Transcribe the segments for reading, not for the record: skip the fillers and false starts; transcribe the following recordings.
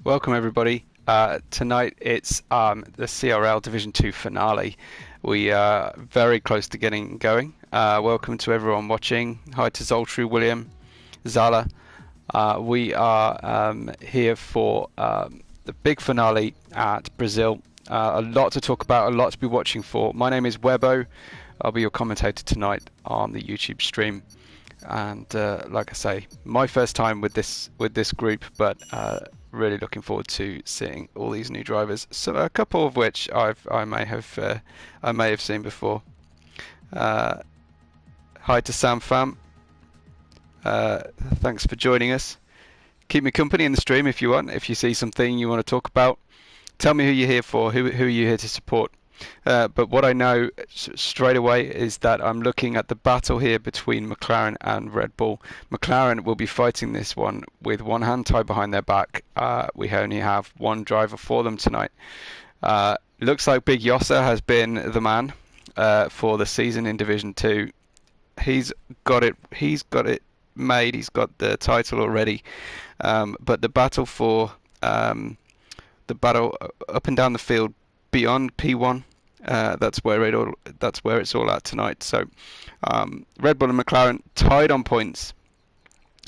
Welcome everybody. Tonight it's the CRL Division 2 finale. We are very close to getting going. Welcome to everyone watching. Hi to Zoltru, William, Zala. We are here for the big finale at Brazil. A lot to talk about, a lot to be watching for. My name is Webbo. I'll be your commentator tonight on the YouTube stream. And like I say, my first time with this group, but really looking forward to seeing all these new drivers. So a couple of which I may have seen before. Hi to Sam Pham. Thanks for joining us. Keep me company in the stream if you want. If you see something you want to talk about, tell me who you're here for. Who are you here to support? But what I know straight away is that I'm looking at the battle here between McLaren and Red Bull. McLaren will be fighting this one with one hand tied behind their back. We only have one driver for them tonight. Looks like Big Yossa has been the man for the season in Division 2. He's got it made. He's got the title already. But the battle for the battle up and down the field beyond P1. That's where it's all at tonight. So Red Bull and McLaren tied on points.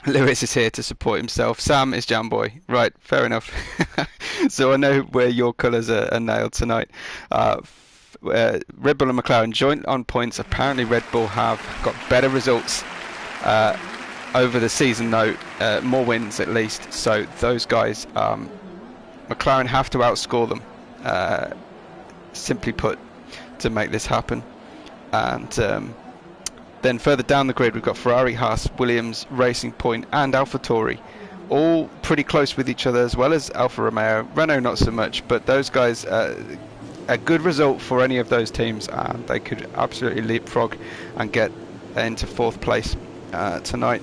Lewis is here to support himself. Sam is Jamboy. Right, fair enough. So I know where your colours are nailed tonight. Red Bull and McLaren joint on points. Apparently Red Bull have got better results over the season though, more wins at least. So those guys, McLaren have to outscore them. Simply put, to make this happen. And then further down the grid we've got Ferrari, Haas, Williams, Racing Point and AlphaTauri, all pretty close with each other, as well as Alfa Romeo. Renault not so much, but those guys, a good result for any of those teams, and they could absolutely leapfrog and get into fourth place tonight.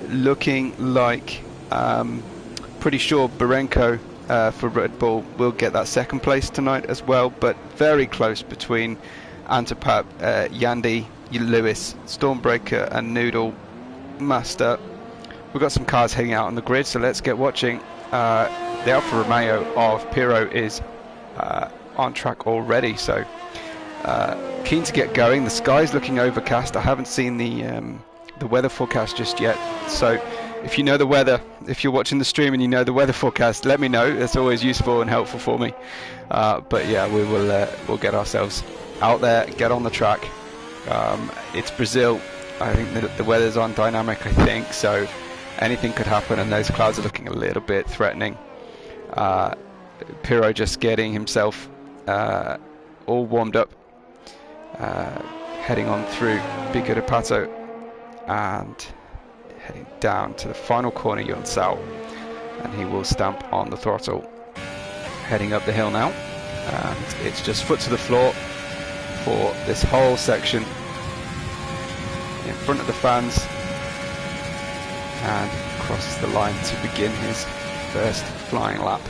Looking like pretty sure Barenko for Red Bull will get that second place tonight as well, but very close between Antipat, Yandy, Lewis, Stormbreaker and Noodle Master. We've got some cars heading out on the grid, so let's get watching. The Alfa Romeo of Piro is on track already, so keen to get going. The sky's looking overcast. I haven't seen the weather forecast just yet, so if you know the weather, if you're watching the stream and you know the weather forecast, let me know. That's always useful and helpful for me. But yeah, we'll get ourselves out there, get on the track. It's Brazil. I think the weather's on dynamic, I think, so anything could happen, and those clouds are looking a little bit threatening. Piro just getting himself all warmed up, heading on through Bico de Pato and heading down to the final corner, Yonsao, and he will stamp on the throttle. Heading up the hill now, and it's just foot to the floor for this whole section in front of the fans, and crosses the line to begin his first flying lap.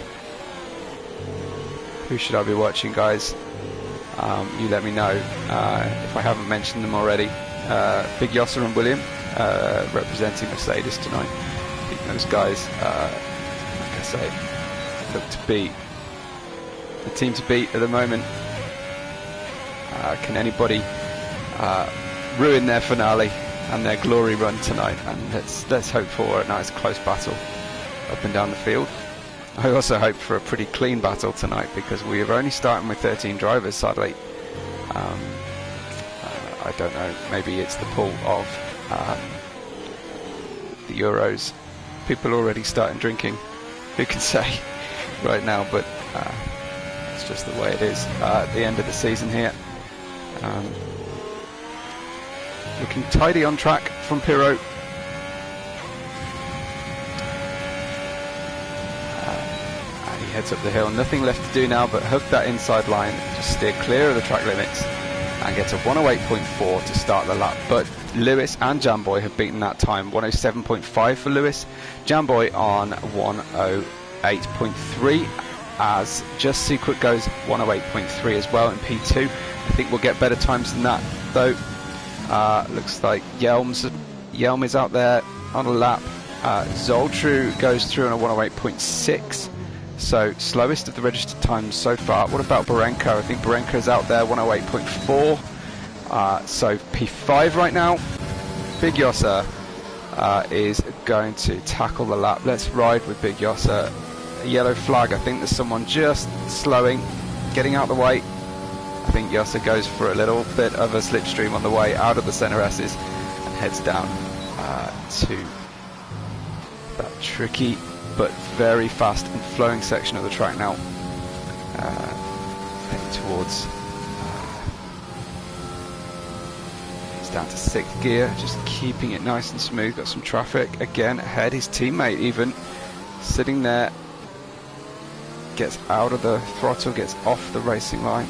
Who should I be watching, guys? You let me know if I haven't mentioned them already. Big Yossa and William representing Mercedes tonight. I think those guys, like I say, look to be the team to beat at the moment. Can anybody ruin their finale and their glory run tonight? And let's hope for a nice close battle up and down the field. I also hope for a pretty clean battle tonight, because we are only starting with 13 drivers, sadly. I don't know, maybe it's the pull of the Euros. People already starting drinking, who can say right now, but it's just the way it is at the end of the season here. Looking tidy on track from Piro. And he heads up the hill. Nothing left to do now but hook that inside line, just steer clear of the track limits and get a 108.4 to start the lap. But Lewis and Jamboy have beaten that time. 107.5 for Lewis, Jamboy on 108.3, as Just Secret goes 108.3 as well in P2. I think we'll get better times than that though. Looks like Yelm is out there on a lap. Zoltru goes through on a 108.6. So slowest of the registered times so far. What about Barenko? I think Barenko is out there, 108.4. So P5 right now. Big Yossa is going to tackle the lap. Let's ride with Big Yossa. A yellow flag. I think there's someone just slowing, getting out the way. I think Yossa goes for a little bit of a slipstream on the way out of the CRLS's and heads down to that tricky but very fast and flowing section of the track now. Heading towards, he's down to 6th gear, just keeping it nice and smooth. Got some traffic again ahead. His teammate even sitting there, gets out of the throttle, gets off the racing line,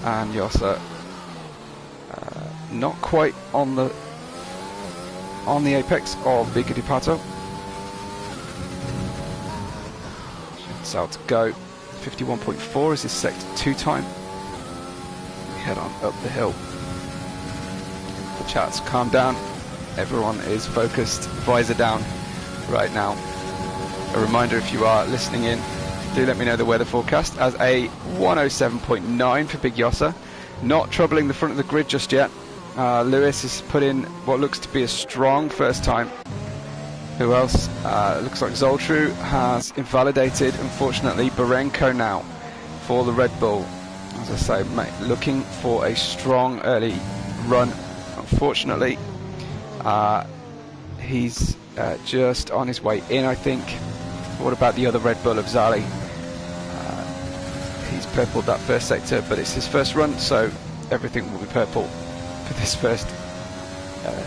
and Yossa not quite on the apex of Vico di Pato. It's out to go. 51.4 is his sector 2 time. We head on up the hill. The chat's calm down. Everyone is focused, visor down right now. A reminder, if you are listening in, do let me know the weather forecast as a 107.9 for Big Yossa. Not troubling the front of the grid just yet. Lewis has put in what looks to be a strong first time. Who else? Looks like Zoltru has invalidated, unfortunately, Barenko now for the Red Bull. As I say, looking for a strong early run. Unfortunately, he's just on his way in, I think. What about the other Red Bull of Zali? He's purpled that first sector, but it's his first run, so everything will be purple for this first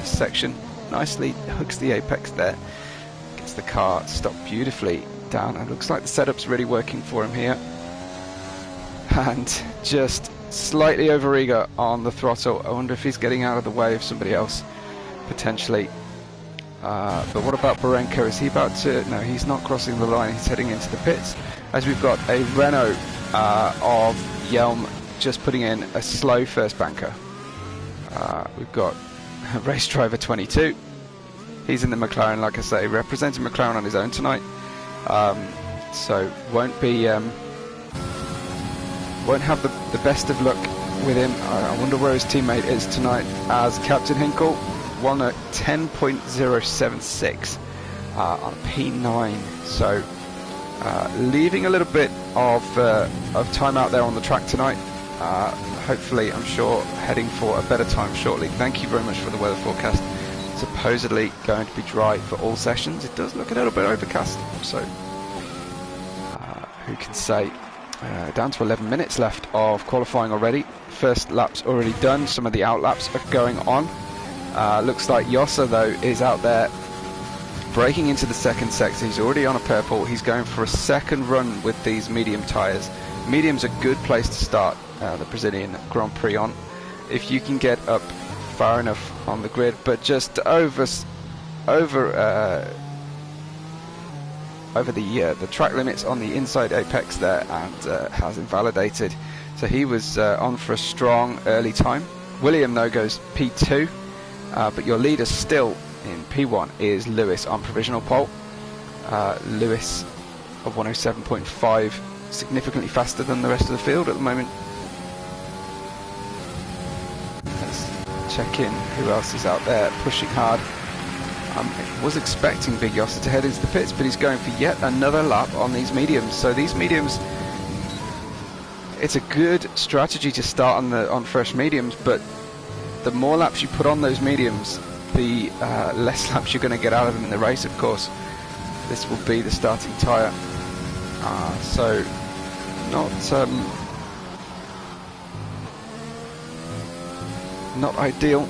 section. Nicely hooks the apex there, gets the car stopped beautifully down, and looks like the setup's really working for him here. And just slightly overeager on the throttle. I wonder if he's getting out of the way of somebody else, potentially. But what about Barenko? Is he about to... No, he's not crossing the line. He's heading into the pits, as we've got a Renault of Yelm just putting in a slow first banker. We've got race driver 22. He's in the McLaren, like I say, representing McLaren on his own tonight. So won't have the best of luck with him. I wonder where his teammate is tonight, as Captain Hinkle won at 10.076 on P9. So leaving a little bit of time out there on the track tonight. Hopefully, I'm sure, heading for a better time shortly. Thank you very much for the weather forecast. Supposedly going to be dry for all sessions. It does look a little bit overcast, so who can say? Down to 11 minutes left of qualifying already. First lap's already done. Some of the out laps are going on. Looks like Yossa, though, is out there breaking into the second sector. He's already on a purple. He's going for a second run with these medium tyres. Medium's a good place to start the Brazilian Grand Prix on, if you can get up far enough on the grid, but just over the track limits on the inside apex there, and has invalidated. So he was on for a strong early time. William, though, goes P2, but your leader still in P1 is Lewis on provisional pole. Lewis of 107.5, significantly faster than the rest of the field at the moment. Let's check in who else is out there pushing hard. I was expecting Big Yossa to head into the pits, but he's going for yet another lap on these mediums. So these mediums, it's a good strategy to start on fresh mediums, but the more laps you put on those mediums, the less laps you're going to get out of them in the race, of course. This will be the starting tyre. So not ideal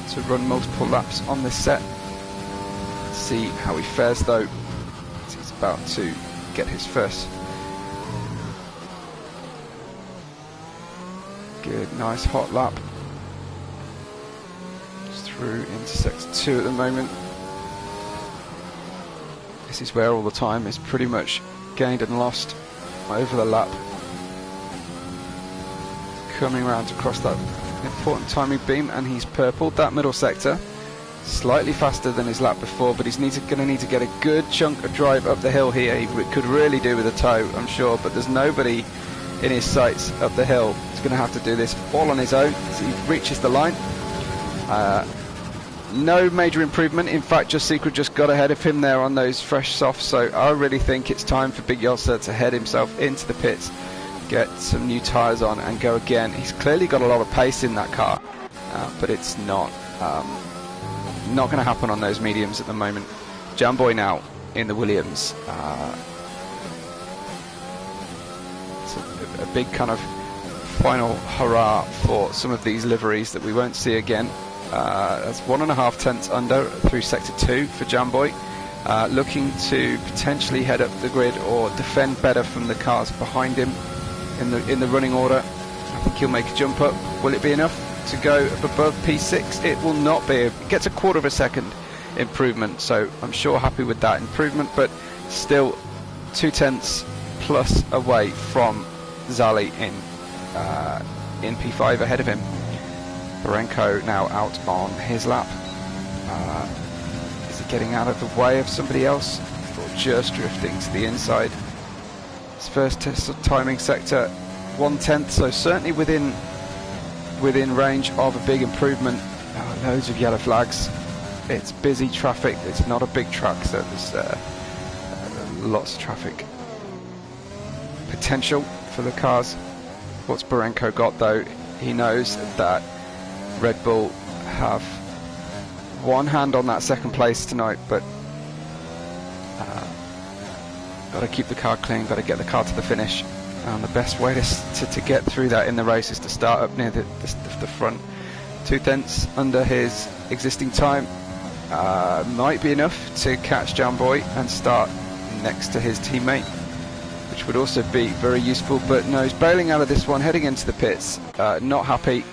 to run multiple laps on this set. Let's see how he fares, though. He's about to get his first good, nice hot lap. Just through into sector 2 at the moment. This is where all the time is pretty much gained and lost over the lap. Coming around to cross that important timing beam, and he's purpled that middle sector. Slightly faster than his lap before, but he's going to need to get a good chunk of drive up the hill here. He could really do with a tow, I'm sure, but there's nobody in his sights up the hill. He's going to have to do this all on his own as he reaches the line. No major improvement. In fact, Just Secret just got ahead of him there on those fresh softs, so I really think it's time for Big Yolsa to head himself into the pits, get some new tyres on and go again. He's clearly got a lot of pace in that car, but it's not going to happen on those mediums at the moment. Jamboy now in the Williams. It's a big kind of final hurrah for some of these liveries that we won't see again. That's 1.5 tenths under through sector 2 for Jamboy, looking to potentially head up the grid or defend better from the cars behind him in the running order. I think he'll make a jump up. Will it be enough to go up above P6? It will not be. It gets a 1/4 second improvement, so I'm sure happy with that improvement, but still 2 tenths plus away from Zali in P5 ahead of him. Barenko now out on his lap. Is he getting out of the way of somebody else, or just drifting to the inside? His first test of timing sector 1/10, so certainly within range of a big improvement. Loads of yellow flags. It's busy traffic. It's not a big track, so there's lots of traffic potential for the cars. What's Barenko got though? He knows that Red Bull have one hand on that second place tonight, but got to keep the car clean, got to get the car to the finish, and the best way to get through that in the race is to start up near the front. 2 tenths under his existing time might be enough to catch Jamboy and start next to his teammate, which would also be very useful, but no, he's bailing out of this one, heading into the pits, not happy.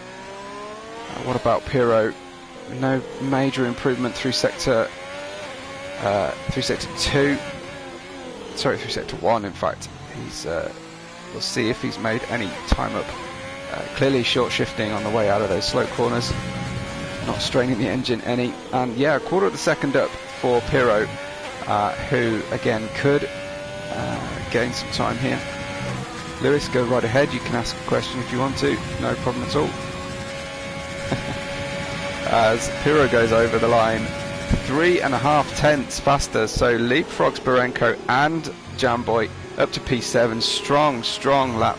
What about Pirro? No major improvement through sector 2. Sorry, through sector 1. In fact, we'll see if he's made any time up. Clearly short shifting on the way out of those slow corners, not straining the engine any. And yeah, a 1/4 second up for Pirro, who again could gain some time here. Lewis, go right ahead. You can ask a question if you want to. No problem at all. As Pirro goes over the line, 3.5 tenths faster, so leapfrogs Barenko and Jamboy up to P7. Strong lap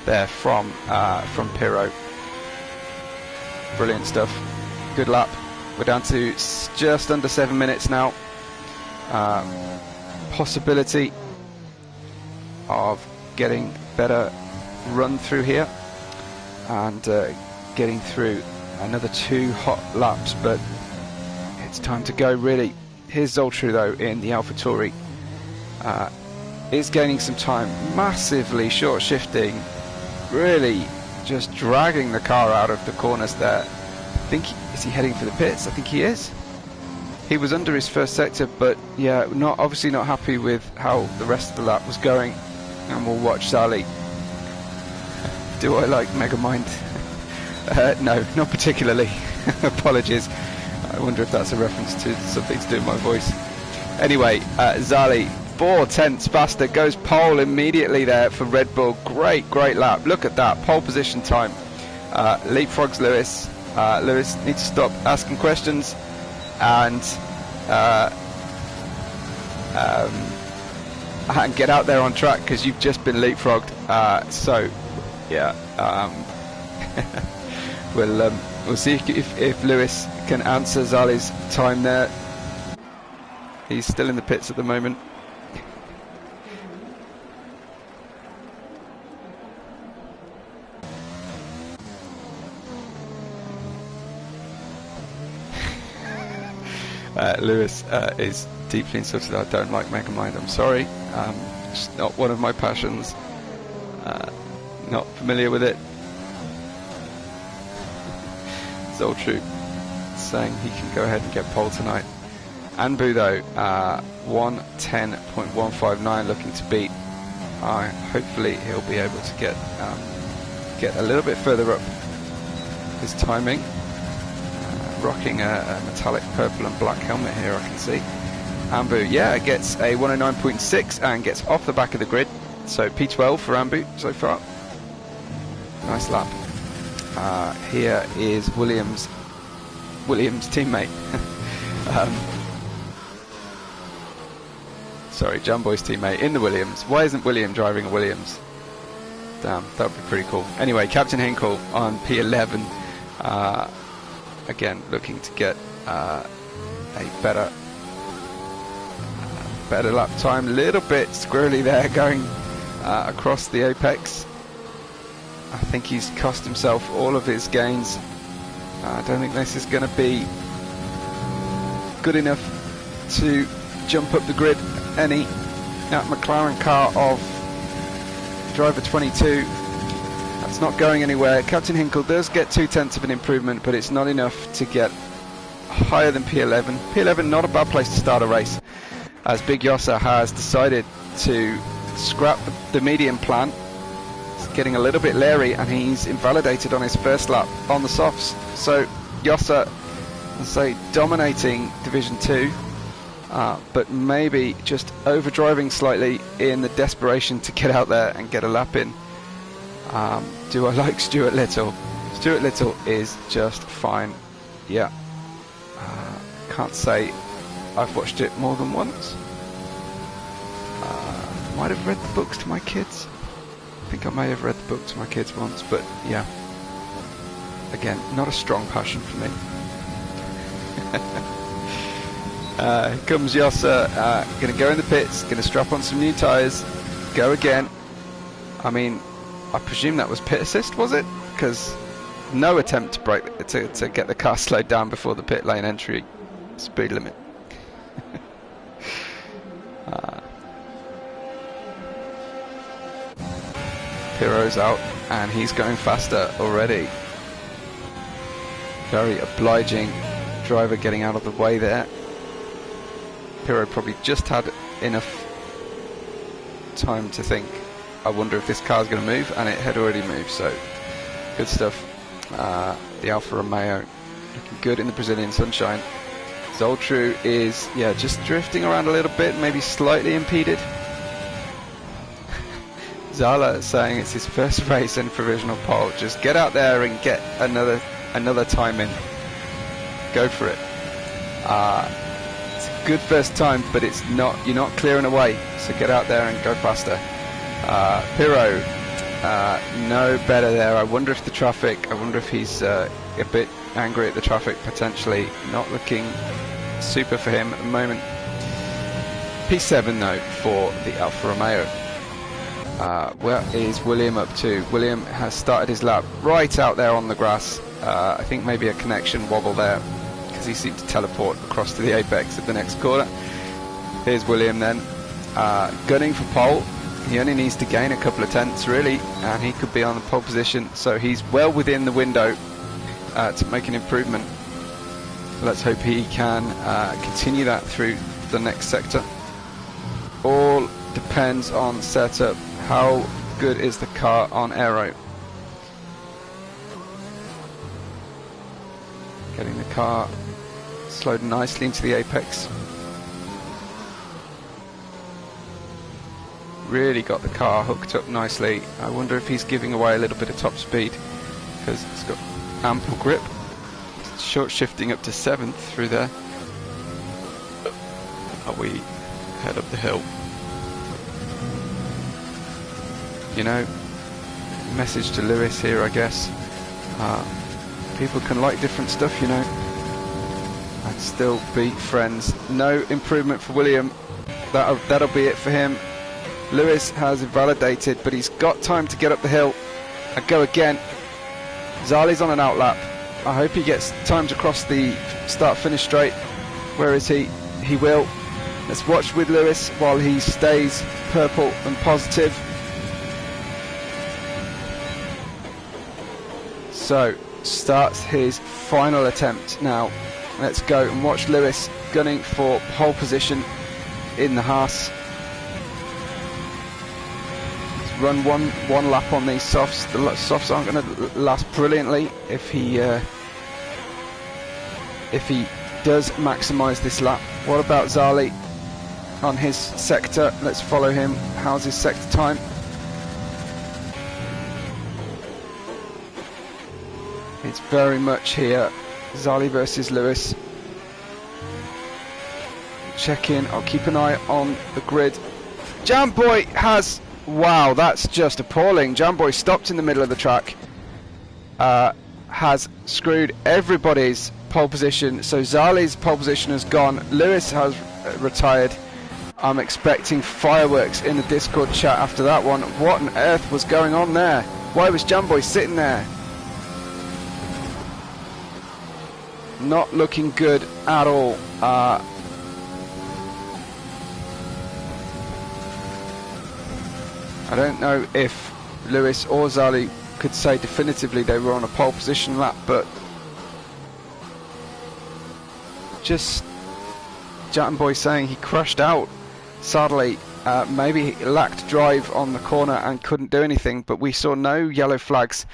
there from Pirro. Brilliant stuff. Good lap. We're down to just under 7 minutes now. Possibility of getting better run through here and getting through another 2 hot laps, but it's time to go really. Here's Zoltru though in the AlphaTauri, is gaining some time, massively short shifting, really just dragging the car out of the corners there. I think, is he heading for the pits? I think he is. He was under his first sector, but yeah, obviously not happy with how the rest of the lap was going, and we'll watch Zali. Do I like Megamind? No, not particularly. Apologies. I wonder if that's a reference to something to do with my voice. Anyway, Zali, 4 tenths faster, goes pole immediately there for Red Bull. Great lap. Look at that, pole position time. Leapfrogs Lewis. Lewis needs to stop asking questions and get out there on track, because you've just been leapfrogged. So, yeah. We'll see if Lewis can answer Zali's time there. He's still in the pits at the moment. Lewis is deeply insulted. I don't like Megamind. I'm sorry. It's not one of my passions. Not familiar with it. Zoltru saying he can go ahead and get pole tonight. Anbu though, 1:10.159 looking to beat. Hopefully he'll be able to get a little bit further up his timing. rocking a metallic purple and black helmet here, I can see. Ambu, yeah, gets a 109.6 and gets off the back of the grid. So P12 for Ambu so far. Nice lap. Here is Williams' teammate. Sorry, Jumbo's teammate in the Williams. Why isn't William driving a Williams? Damn, that would be pretty cool. Anyway, Captain Hinkle on P11. Again, looking to get a better lap time. A little bit squirrely there, going across the apex. I think he's cost himself all of his gains. I don't think this is going to be good enough to jump up the grid any. That McLaren car of driver 22, that's not going anywhere. Captain Hinkle does get 0.2 of an improvement, but it's not enough to get higher than P11. P11, not a bad place to start a race, as Big Yossa has decided to scrap the medium plan. He's getting a little bit leery, and he's invalidated on his first lap on the softs. So Yossa, let's say, dominating Division 2, but maybe just overdriving slightly in the desperation to get out there and get a lap in. Do I like Stuart Little? Stuart Little is just fine. Yeah. Can't say I've watched it more than once. Might have read the books to my kids. I think I may have read the book to my kids once, but yeah. Again, not a strong passion for me. Here comes Yossa, going to go in the pits, going to strap on some new tyres, go again. I mean, I presume that was pit assist, was it? Because no attempt to break to get the car slowed down before the pit lane entry speed limit. Piro's out, and he's going faster already. Very obliging driver getting out of the way there. Piro probably just had enough time to think, I wonder if this car's going to move, and it had already moved, so good stuff. The Alfa Romeo looking good in the Brazilian sunshine. Zoltru is, yeah, just drifting around a little bit, maybe slightly impeded. Zala saying it's his first race in provisional pole. Just get out there and get another time in. Go for it. It's a good first time, but it's not. You're not clearing away. So get out there and go faster. Piro, no better there. I wonder if the traffic. I wonder if he's a bit angry at the traffic potentially. Not looking super for him at the moment. P7 though for the Alfa Romeo. Where is William up to? William has started his lap right out there on the grass. I think maybe a connection wobble there, because he seemed to teleport across to the apex at the next corner. Here's William then, gunning for pole. He only needs to gain a couple of tenths really, and he could be on the pole position, so he's well within the window to make an improvement. Let's hope he can continue that through the next sector. All depends on setup. How good is the car on aero? Getting the car slowed nicely into the apex. Really got the car hooked up nicely. I wonder if he's giving away a little bit of top speed, because it's got ample grip. Short shifting up to 7th through there. We head up the hill. You know, message to Lewis here, I guess. People can like different stuff, you know, and still be friends. No improvement for William. That'll be it for him. Lewis has invalidated, but he's got time to get up the hill and go again. Zali's on an outlap. I hope he gets time to cross the start-finish straight. Where is he? He will. Let's watch with Lewis while he stays purple and positive. So, starts his final attempt now. Let's go and watch Lewis gunning for pole position in the Haas. Let's run one lap on these softs. The softs aren't going to last brilliantly if he if he does maximise this lap. What about Zali on his sector? Let's follow him. How's his sector time? It's very much here, Zali versus Lewis. Check in, I'll keep an eye on the grid. Jamboy has, wow, that's just appalling. Jamboy stopped in the middle of the track, has screwed everybody's pole position. So Zali's pole position has gone, Lewis has retired. I'm expecting fireworks in the Discord chat after that one. What on earth was going on there? Why was Jamboy sitting there? Not looking good at all. I don't know if Lewis or Zali could say definitively they were on a pole position lap, but just Jamboy saying he crashed out. Sadly, maybe he lacked drive on the corner and couldn't do anything, but we saw no yellow flags.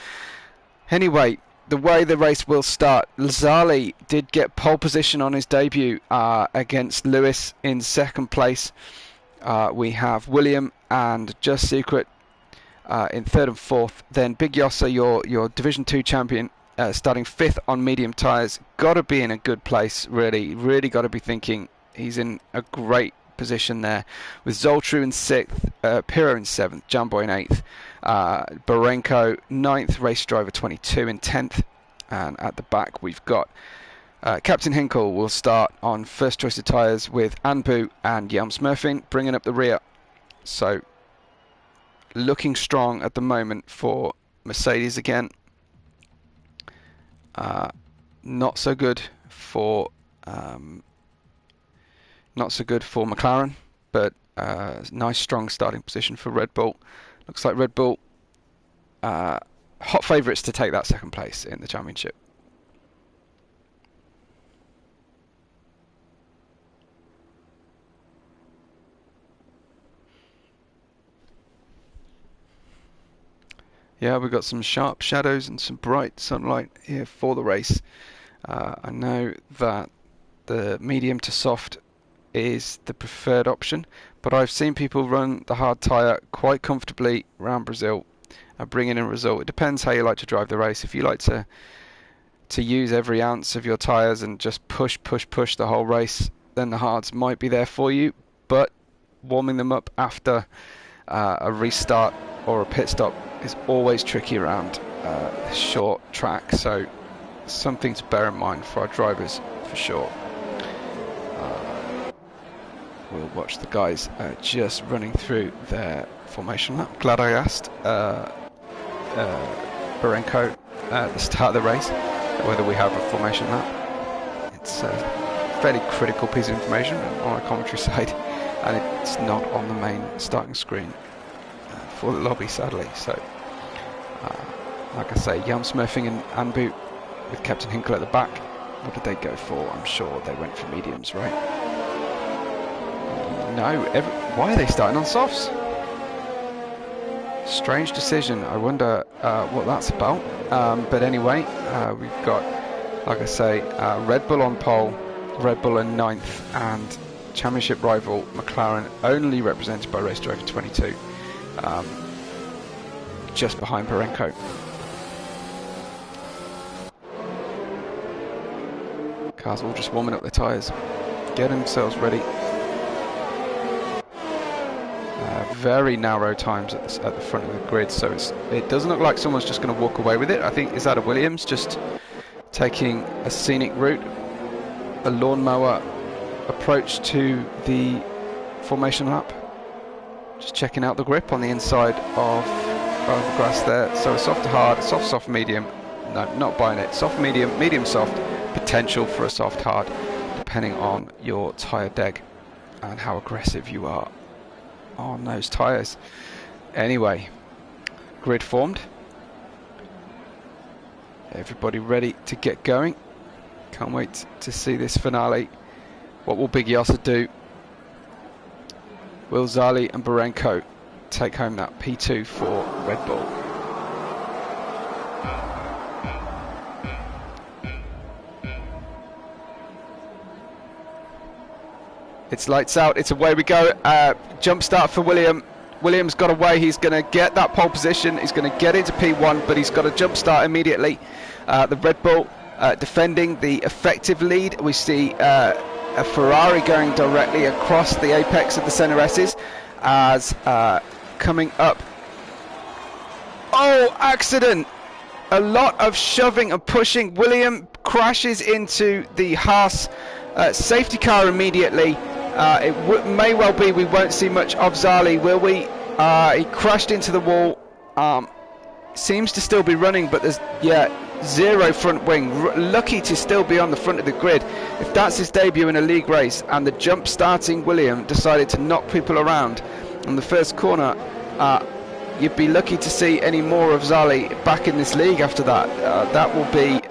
Anyway, the way the race will start, Zali did get pole position on his debut against Lewis in second place. We have William and Just Secret in third and fourth. Then Big Yossa, your Division 2 champion, starting fifth on medium tyres. Got to be in a good place, really got to be thinking he's in a great position there, with Zoltru in sixth, Piro in seventh, Jamboy in eighth, Barenko ninth, Race Driver 22 in 10th, and at the back we've got Captain Hinkle will start on first choice of tyres with Anbu and Yelm Smurfing bringing up the rear. So looking strong at the moment for Mercedes again. Not so good for McLaren, but nice strong starting position for Red Bull. Looks like Red Bull hot favourites to take that second place in the championship. Yeah, we've got some sharp shadows and some bright sunlight here for the race. I know that the medium to soft is the preferred option, but I've seen people run the hard tyre quite comfortably around Brazil and bring in a result. It depends how you like to drive the race. If you like to use every ounce of your tyres and just push the whole race, then the hards might be there for you, but warming them up after a restart or a pit stop is always tricky around a short track, so something to bear in mind for our drivers for sure. We'll watch the guys just running through their formation lap. Glad I asked Barenko at the start of the race whether we have a formation lap. It's a fairly critical piece of information on our commentary side, and it's not on the main starting screen for the lobby, sadly. So, like I say, Yelm Smurfing and Anbu with Captain Hinkle at the back. What did they go for? I'm sure they went for mediums, right? No, why are they starting on softs? Strange decision. I wonder what that's about. But anyway, we've got, like I say, Red Bull on pole, Red Bull in 9th, and championship rival McLaren only represented by Race Driver 22, just behind Barenko. Cars all just warming up their tyres, getting themselves ready. Very narrow times at the front of the grid, so it doesn't look like someone's just going to walk away with it. I think, is that a Williams just taking a scenic route, a lawnmower approach to the formation lap, just checking out the grip on the inside of the grass there. So a soft to hard, soft medium, no, not buying it, soft medium, medium soft, potential for a soft hard depending on your tyre deg and how aggressive you are on those tyres. Anyway, grid formed, everybody ready to get going. Can't wait to see this finale. What will Big Yossa do? Will Zali and Barenko take home that P2 for Red Bull? It's lights out. It's away we go. Jump start for William. William's got away. He's going to get that pole position. He's going to get into P1, but he's got a jump start immediately. The Red Bull defending the effective lead. We see a Ferrari going directly across the apex of the Celeritas as coming up. Oh, accident! A lot of shoving and pushing. William crashes into the Haas safety car immediately. It may well be we won't see much of Zali, will we? He crashed into the wall. Seems to still be running, but there's, zero front wing. Lucky to still be on the front of the grid. If that's his debut in a league race, and the jump starting William decided to knock people around on the first corner, you'd be lucky to see any more of Zali back in this league after that. That will be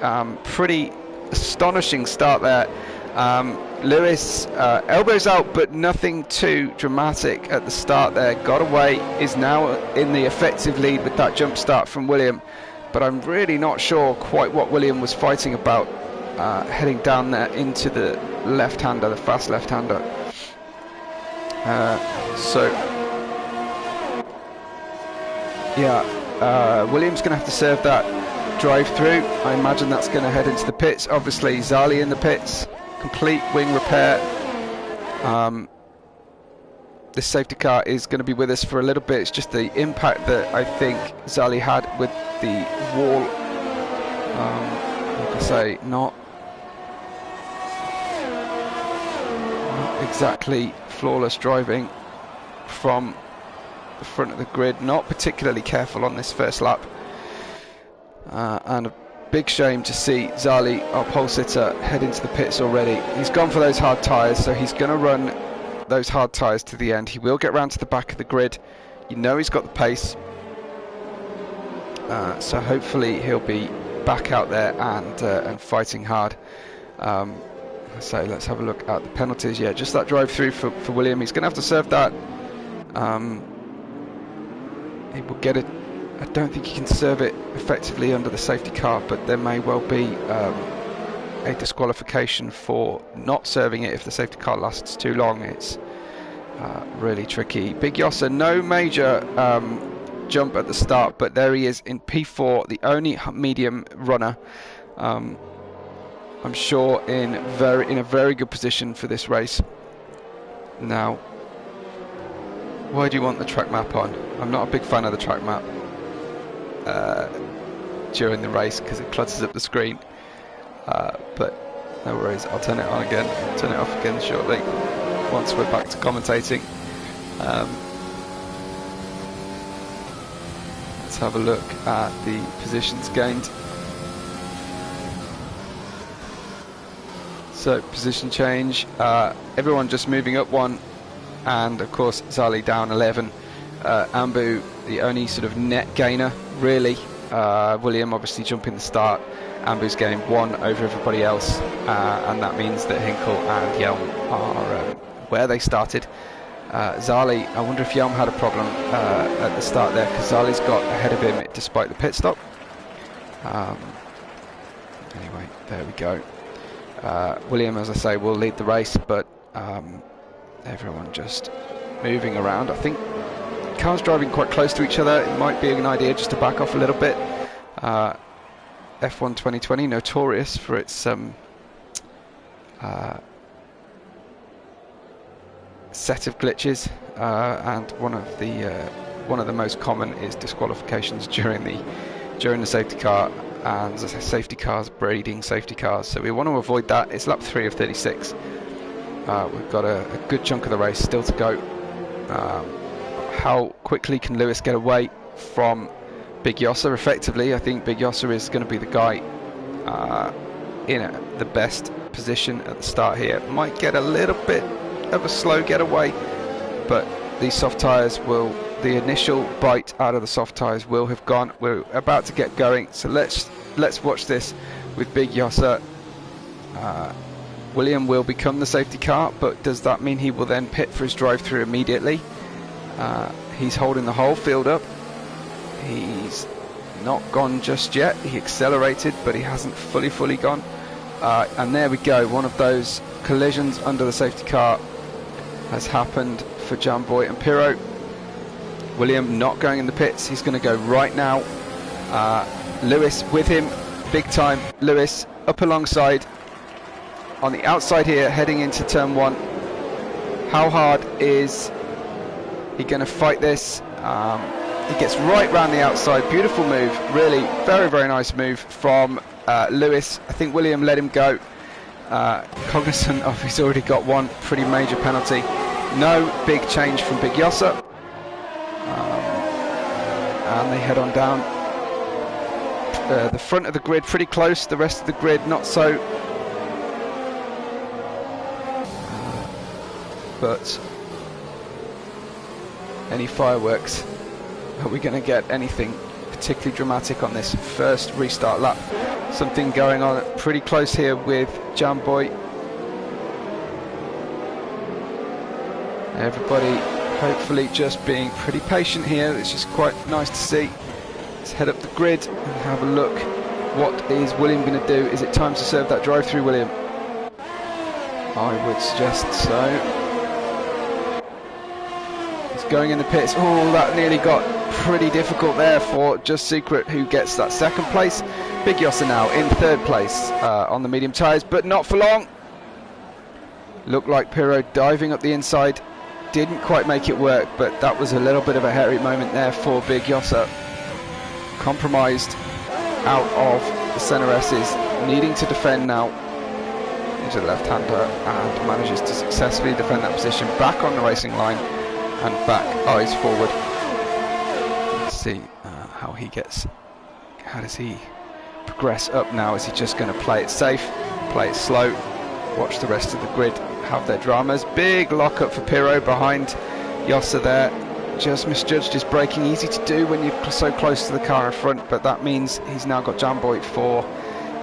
pretty astonishing start there. Lewis elbows out, but nothing too dramatic at the start there. Got away, is now in the effective lead with that jump start from William, but I'm really not sure quite what William was fighting about heading down there into the left-hander, the fast left-hander. William's going to have to serve that drive through. I imagine that's going to head into the pits. Obviously Zali in the pits. Complete wing repair. This safety car is going to be with us for a little bit. It's just the impact that I think Zali had with the wall. Like I say, not exactly flawless driving from the front of the grid. Not particularly careful on this first lap. And a big shame to see Zali, our pole sitter, head into the pits already. He's gone for those hard tyres, so he's going to run those hard tyres to the end. He will get round to the back of the grid. You know he's got the pace. So hopefully he'll be back out there and fighting hard. So let's have a look at the penalties. Yeah, just that drive through for William. He's going to have to serve that. He will get it. I don't think he can serve it effectively under the safety car, but there may well be a disqualification for not serving it if the safety car lasts too long. It's really tricky. Big Yossa, no major jump at the start, but there he is in P4, the only medium runner. I'm sure in a very good position for this race. Now, why do you want the track map on? I'm not a big fan of the track map during the race because it clutters up the screen, but no worries, I'll turn it on again, turn it off again shortly once we're back to commentating. Let's have a look at the positions gained. So position change, everyone just moving up one, and of course Zali down 11. Ambu the only sort of net gainer really. William obviously jumping the start. Ambu's getting 1 over everybody else, and that means that Hinkle and Yelm are where they started. Zali, I wonder if Yelm had a problem at the start there, because Zali's got ahead of him despite the pit stop. Anyway, there we go. William, as I say, will lead the race, but everyone just moving around. I think cars driving quite close to each other. It might be an idea just to back off a little bit. F1 2020, notorious for its set of glitches, and one of the most common is disqualifications during the safety car, and as I say, safety cars breeding safety cars. So we want to avoid that. It's lap 3 of 36. We've got a good chunk of the race still to go. How quickly can Lewis get away from Big Yossa effectively? I think Big Yossa is going to be the guy in the best position at the start here. Might get a little bit of a slow getaway, but these soft tyres will, the initial bite out of the soft tyres will have gone. We're about to get going, so let's watch this with Big Yossa. William will become the safety car, but does that mean he will then pit for his drive-through immediately? He's holding the whole field up. He's not gone just yet. He accelerated, but he hasn't fully gone. And there we go, one of those collisions under the safety car. has happened for Jamboy and Pirro. William not going in the pits, he's going to go right now. Lewis with him, big time. Lewis up alongside, on the outside here, heading into turn 1. How hard is he going to fight this? He gets right round the outside, beautiful move, really very, very nice move from Lewis. I think William let him go, cognizant of he's already got one pretty major penalty. No big change from Big Yossa, and they head on down. The front of the grid pretty close, the rest of the grid not so. But any fireworks? Are we going to get anything particularly dramatic on this first restart lap? Something going on pretty close here with Jamboy. Everybody hopefully just being pretty patient here. It's just quite nice to see. Let's head up the grid and have a look. What is William going to do? Is it time to serve that drive through, William? I would suggest so. He's going in the pits. Oh, that nearly got pretty difficult there for Just Secret, who gets that second place. Big Yossa now in third place on the medium tyres, but not for long. Looked like Pirro diving up the inside. Didn't quite make it work, but that was a little bit of a hairy moment there for Big Yossa. Compromised out of the Celeritas, needing to defend now. Into the left-hander and manages to successfully defend that position. Back on the racing line and back, eyes forward. Let's see how he gets. How does he progress up now? Is he just going to play it safe, play it slow, watch the rest of the grid have their dramas? Big lock-up for Pirro behind Yossa there. Just misjudged his braking. Easy to do when you're so close to the car in front, but that means he's now got Jamboy for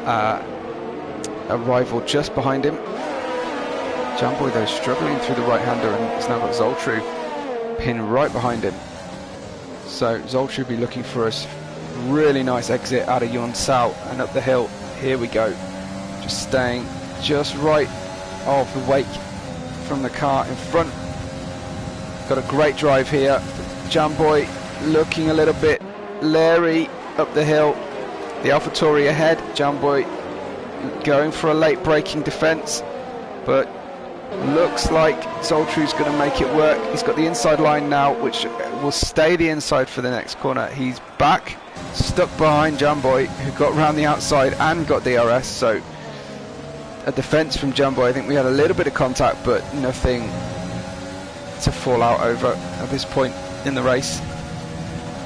a rival just behind him. Jamboy though struggling through the right-hander, and he's now got Zoltru pinned right behind him. So Zoltru will be looking for a really nice exit out of Yonsao and up the hill. Here we go. Just staying just right of the wake from the car in front. Got a great drive here. Jamboy looking a little bit leery up the hill. The AlphaTauri ahead. Jamboy going for a late braking defence, but looks like Zoltru's going to make it work. He's got the inside line now, which will stay the inside for the next corner. He's back, stuck behind Jamboy, who got round the outside and got DRS, so a defence from Jamboy. I think we had a little bit of contact, but nothing to fall out over at this point in the race.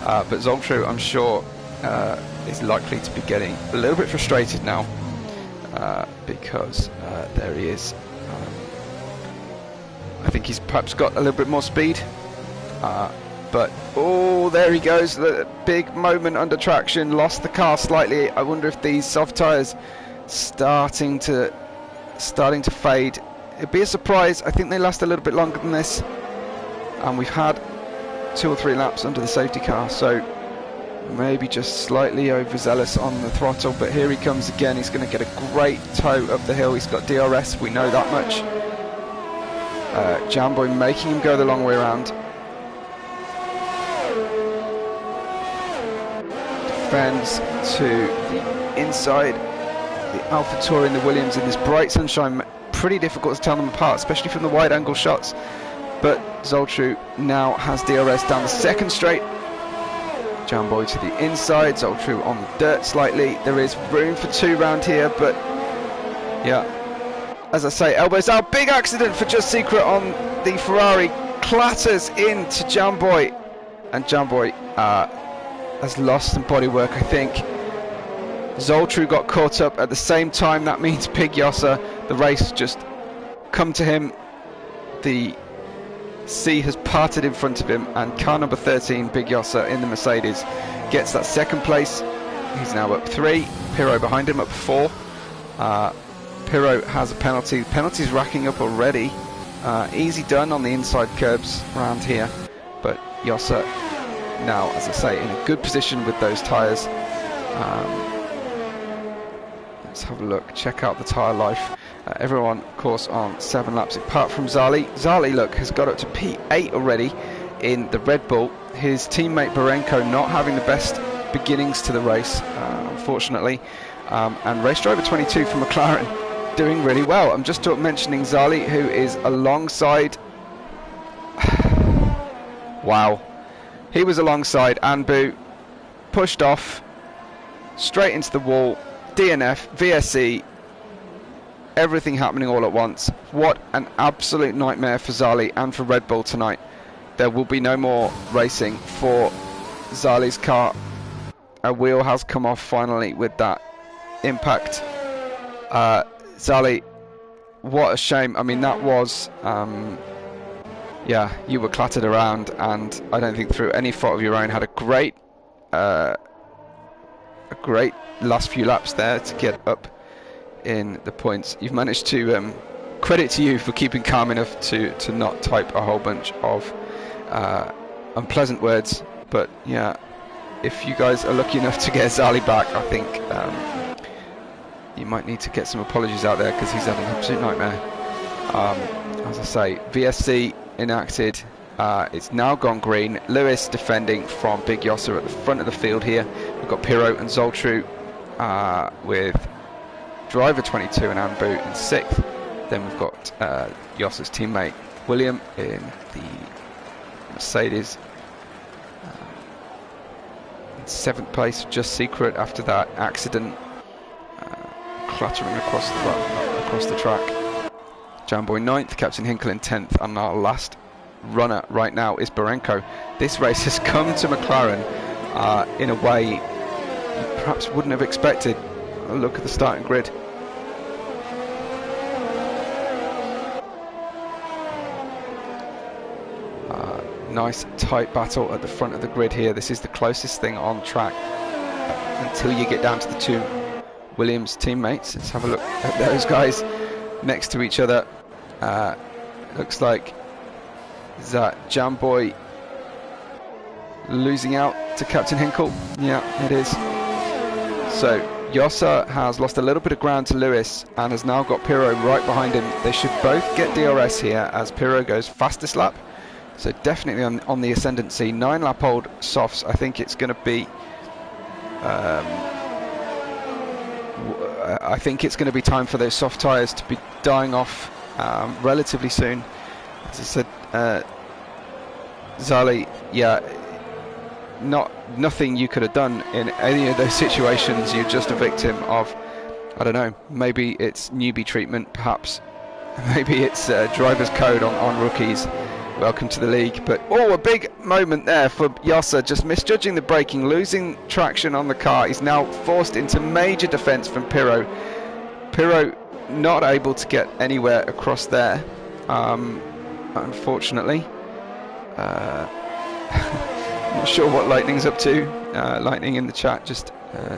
But Zoltru, I'm sure, is likely to be getting a little bit frustrated now, because there he is. I think he's perhaps got a little bit more speed, but oh, there he goes. The big moment under traction, lost the car slightly. I wonder if these soft tyres starting to fade. It'd be a surprise. I think they last a little bit longer than this, and we've had 2 or 3 laps under the safety car, so maybe just slightly overzealous on the throttle. But here he comes again. He's going to get a great tow up the hill. He's got DRS, we know that much. Jamboy making him go the long way around. Defends to the inside. The AlphaTauri and the Williams in this bright sunshine, pretty difficult to tell them apart, especially from the wide angle shots. But Zoltru now has DRS down the second straight. Jamboy to the inside, Zoltru on the dirt slightly. There is room for 2 round here, but yeah, as I say, elbows out. Big accident for Just Secret on the Ferrari, clatters into Jamboy, and Jamboy has lost some bodywork, I think. Zoltru got caught up at the same time. That means Big Yossa, the race just come to him. The sea has parted in front of him, and car number 13, Big Yossa in the Mercedes, gets that second place. He's now up 3. Pirro behind him up 4. Pirro has a penalty. The penalty's racking up already. Easy done on the inside curbs around here, but Yossa now, as I say, in a good position with those tyres. Let's have a look, check out the tyre life. Everyone, of course, on 7 laps apart from Zali. Zali, look, has got up to P8 already in the Red Bull. His teammate Barenko not having the best beginnings to the race, unfortunately. And race driver 22 from McLaren doing really well. I'm just mentioning Zali, who is alongside... wow. He was alongside Anbu, pushed off, straight into the wall, DNF, VSC, everything happening all at once. What an absolute nightmare for Zali and for Red Bull tonight. There will be no more racing for Zali's car. A wheel has come off finally with that impact. Zali, what a shame. I mean, that was yeah, you were clattered around, and I don't think through any fault of your own had a great last few laps there to get up in the points. You've managed to credit to you for keeping calm enough to not type a whole bunch of unpleasant words. But yeah, if you guys are lucky enough to get Zali back, I think you might need to get some apologies out there, because he's had an absolute nightmare. As I say, VSC enacted. It's now gone green. Lewis defending from Big Yossa at the front of the field here. We've got Pirot and Zoltru with driver 22 and Anbu in 6th. Then we've got Yossa's teammate William in the Mercedes in 7th place, just secret after that accident, clattering across the track. Jamboy 9th, Captain Hinkle in 10th, and our last runner right now is Barenko. This race has come to McLaren in a way you perhaps wouldn't have expected. Look at the starting grid. Nice tight battle at the front of the grid here. This is the closest thing on track until you get down to the 2 Williams teammates. Let's have a look at those guys next to each other. Looks like that Jamboy losing out to Captain Hinkle. Yeah, it is. So Yossa has lost a little bit of ground to Lewis and has now got Pirot right behind him. They should both get DRS here as Pirot goes fastest lap. So definitely on the ascendancy. 9-lap-old softs. I think it's going to be I think it's going to be time for those soft tyres to be dying off relatively soon. As I said, Zali, yeah, nothing you could have done in any of those situations. You're just a victim of, I don't know, maybe it's newbie treatment, perhaps. Maybe it's driver's code on rookies. Welcome to the league. But oh, a big moment there for Yossa, just misjudging the braking, losing traction on the car. He's now forced into major defence from Pirot. Pirot not able to get anywhere across there, unfortunately. Not sure what Lightning's up to. Lightning in the chat just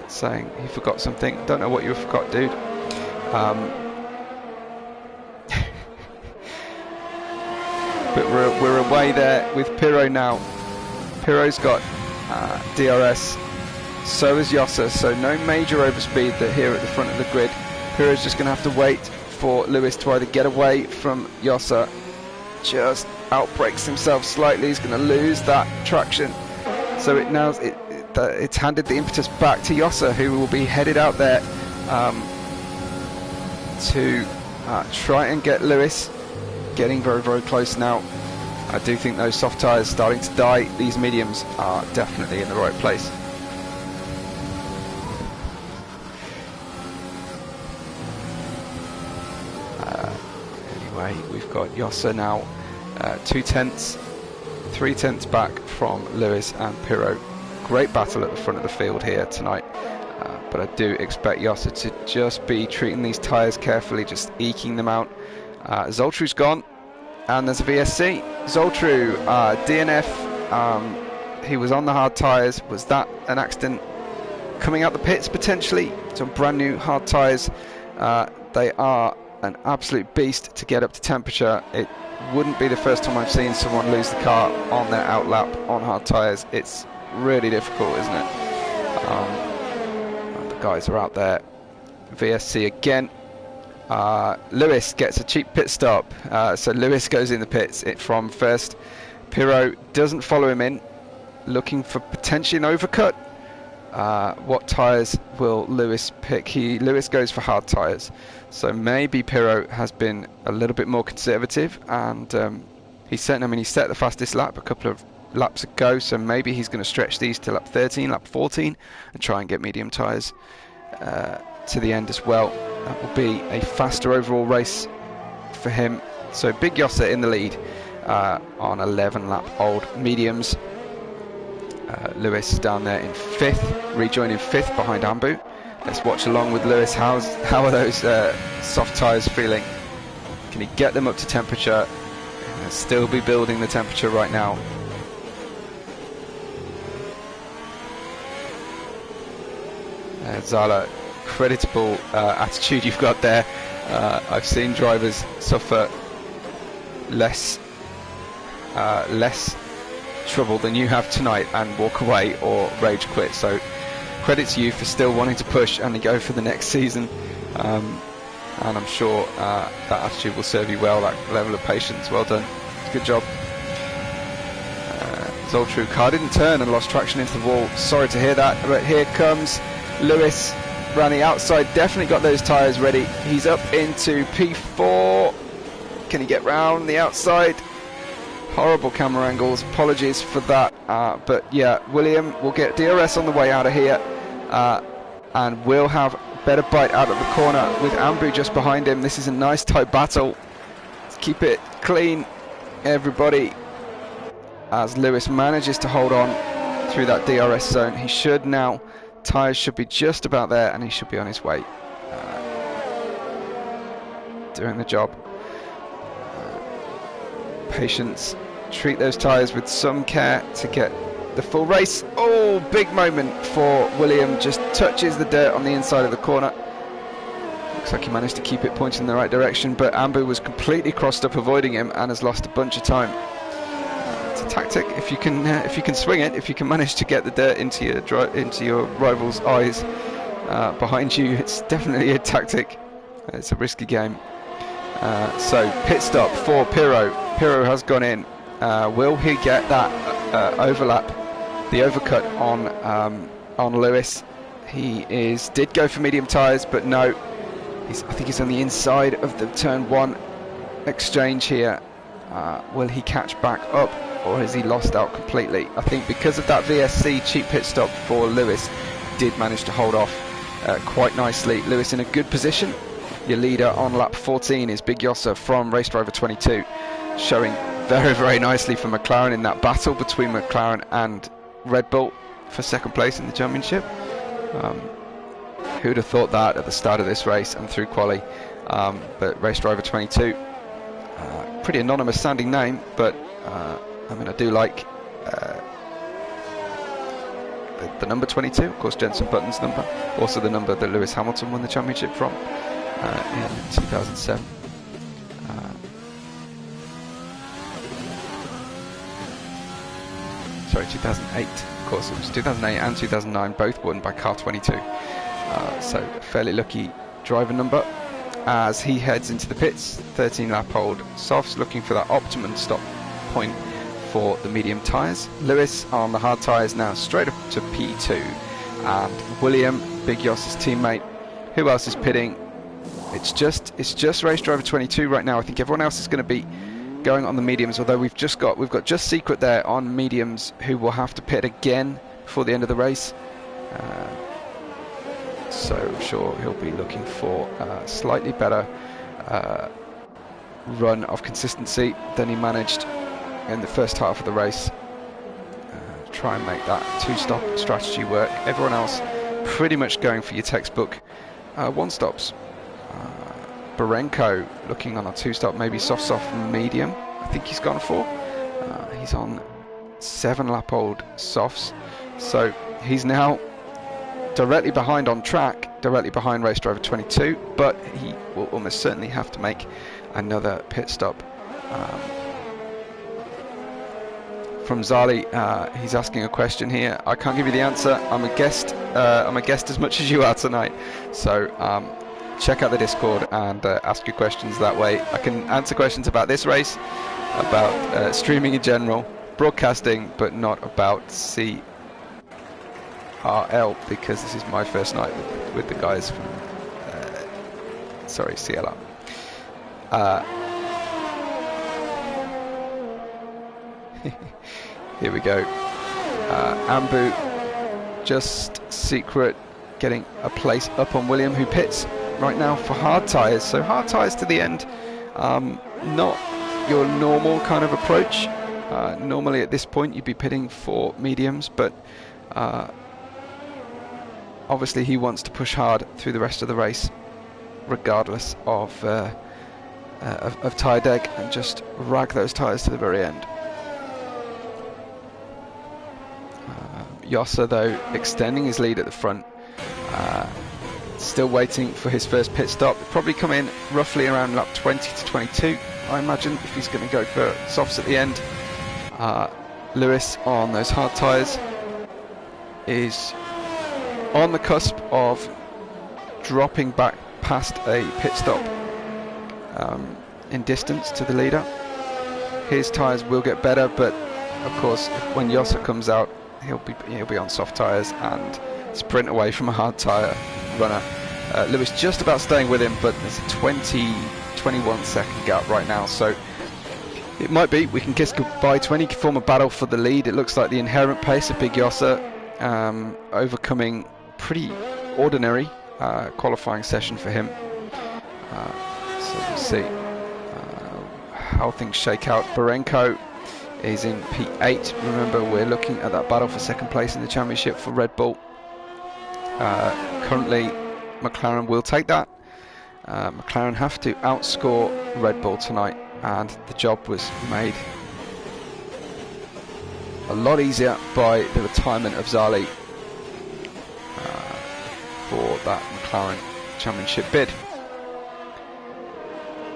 saying he forgot something. Don't know what you forgot, dude. But we're away there with Pirot now. Pirot's got DRS, so is Yossa, so no major overspeed here at the front of the grid. Pirot's just going to have to wait for Lewis to either get away from Yossa, just outbrakes himself slightly, he's going to lose that traction. So it's handed the impetus back to Yossa, who will be headed out there to try and get Lewis. Getting very, very close now. I do think those soft tyres starting to die. These mediums are definitely in the right place. Anyway, we've got Yossa now 2/10, 3/10 back from Lewis and Pirot. Great battle at the front of the field here tonight. But I do expect Yossa to just be treating these tyres carefully, just eking them out. Zoltru's gone, and there's a VSC. Zoltru, DNF, he was on the hard tyres. Was that an accident? Coming out the pits potentially, some brand new hard tyres. They are an absolute beast to get up to temperature. It wouldn't be the first time I've seen someone lose the car on their outlap on hard tyres. It's really difficult, isn't it? The guys are out there. VSC again. Lewis gets a cheap pit stop, so Lewis goes in the pits from first. Pirro doesn't follow him in, looking for potentially an overcut. What tyres will Lewis pick? Lewis goes for hard tyres, so maybe Pirro has been a little bit more conservative, and he set the fastest lap a couple of laps ago, so maybe he's going to stretch these to lap 13, lap 14, and try and get medium tyres to the end as well. That will be a faster overall race for him. So Big Yosser in the lead on 11 lap old mediums. Lewis down there in 5th, rejoining 5th behind Ambu. Let's watch along with Lewis. How are those soft tyres feeling? Can he get them up to temperature? He'll still be building the temperature right now. Zala, creditable attitude you've got there. I've seen drivers suffer less trouble than you have tonight and walk away or rage quit, so credit to you for still wanting to push and go for the next season, and I'm sure that attitude will serve you well, that level of patience. Well done, good job. Zoltru, car didn't turn and lost traction into the wall. Sorry to hear that, but here comes Lewis around the outside, definitely got those tyres ready. He's up into P4. Can he get round the outside? Horrible camera angles, apologies for that, but yeah, William will get DRS on the way out of here, and will have better bite out of the corner with Ambu just behind him. This is a nice tight battle. Let's keep it clean, everybody, as Lewis manages to hold on through that DRS zone. He should now, tyres should be just about there, and he should be on his way, doing the job. Patience, treat those tyres with some care to get the full race. Oh, big moment for William, just touches the dirt on the inside of the corner. Looks like he managed to keep it pointing in the right direction, but Ambu was completely crossed up avoiding him and has lost a bunch of time. It's a tactic if you can swing it, if you can manage to get the dirt into your rival's eyes behind you. It's definitely a tactic. It's a risky game. So pit stop for Pirro. Pirro has gone in. Will he get that overlap, the overcut on Lewis? He did go for medium tyres, but no. I think he's on the inside of the turn 1 exchange here. Will he catch back up, or has he lost out completely? I think because of that VSC cheap pit stop for Lewis, did manage to hold off quite nicely. Lewis in a good position. Your leader on lap 14 is Big Yosser from Race Driver 22, showing very, very nicely for McLaren in that battle between McLaren and Red Bull for second place in the championship. Who'd have thought that at the start of this race and through quali? But Race Driver 22, pretty anonymous sounding name, but I mean, I do like the number 22, of course, Jenson Button's number, also the number that Lewis Hamilton won the championship from in 2007. Sorry, 2008, of course. It was 2008 and 2009, both won by car 22. So a fairly lucky driver number as he heads into the pits. 13 lap old softs, looking for that optimum stop point for the medium tyres. Lewis on the hard tyres now, straight up to P2, and William, Big Yoss's teammate. Who else is pitting? It's just Race Driver 22 right now. I think everyone else is going to be going on the mediums, although we've got just Secret there on mediums, who will have to pit again before the end of the race. So I'm sure he'll be looking for a slightly better run of consistency than he managed in the first half of the race. Try and make that two-stop strategy work. Everyone else pretty much going for your textbook one-stops. Barenko looking on a two-stop, maybe soft medium. I think he's gone for. He's on 7 lap old softs, so he's now directly behind on track, directly behind Race Driver 22, but he will almost certainly have to make another pit stop. From Zali, he's asking a question here. I can't give you the answer. I'm a guest as much as you are tonight, so check out the Discord and ask your questions that way. I can answer questions about this race, about streaming in general, broadcasting, but not about CRL, because this is my first night with the guys from CLR. Here we go. Ambu, just Secret getting a place up on William, who pits right now for hard tyres. So hard tyres to the end, not your normal kind of approach. Normally at this point you'd be pitting for mediums, but obviously he wants to push hard through the rest of the race, regardless of tyre deg, and just rag those tyres to the very end. Jossa, though, extending his lead at the front, still waiting for his first pit stop. Probably come in roughly around lap 20 to 22, I imagine, if he's going to go for softs at the end. Lewis on those hard tyres is on the cusp of dropping back past a pit stop in distance to the leader. His tyres will get better, but of course when Jossa comes out, he'll be on soft tyres and sprint away from a hard tyre runner. Lewis just about staying with him, but there's a 20-21 second gap right now, so it might be we can kiss goodbye to any form of battle for the lead. It looks like the inherent pace of Big Jossa overcoming pretty ordinary qualifying session for him. So we'll see how things shake out. Barenko is in P8. Remember, we're looking at that battle for second place in the championship for Red Bull. Currently McLaren will take that. McLaren have to outscore Red Bull tonight, and the job was made a lot easier by the retirement of Zali for that McLaren championship bid.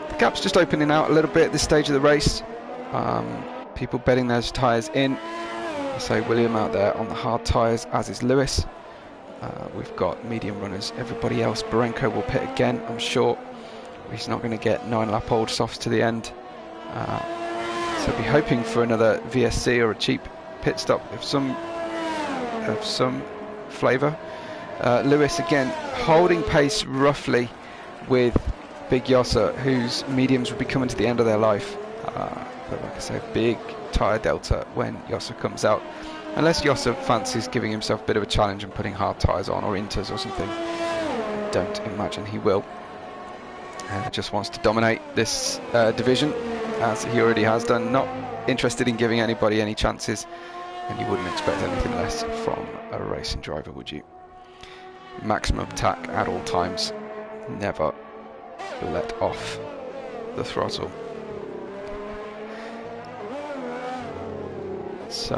The gap's just opening out a little bit at this stage of the race. People bedding those tyres in. So William out there on the hard tyres, as is Lewis. We've got medium runners, everybody else. Barenko will pit again, I'm sure. He's not going to get 9-lap-old softs to the end. So be hoping for another VSC or a cheap pit stop of some flavour. Lewis again holding pace roughly with Big Jossa, whose mediums will be coming to the end of their life. But like I say, big tyre delta when Jossa comes out. Unless Jossa fancies giving himself a bit of a challenge and putting hard tyres on, or inters or something. I don't imagine he will. Just wants to dominate this division, as he already has done. Not interested in giving anybody any chances, and you wouldn't expect anything less from a racing driver, would you? Maximum attack at all times. Never let off the throttle. So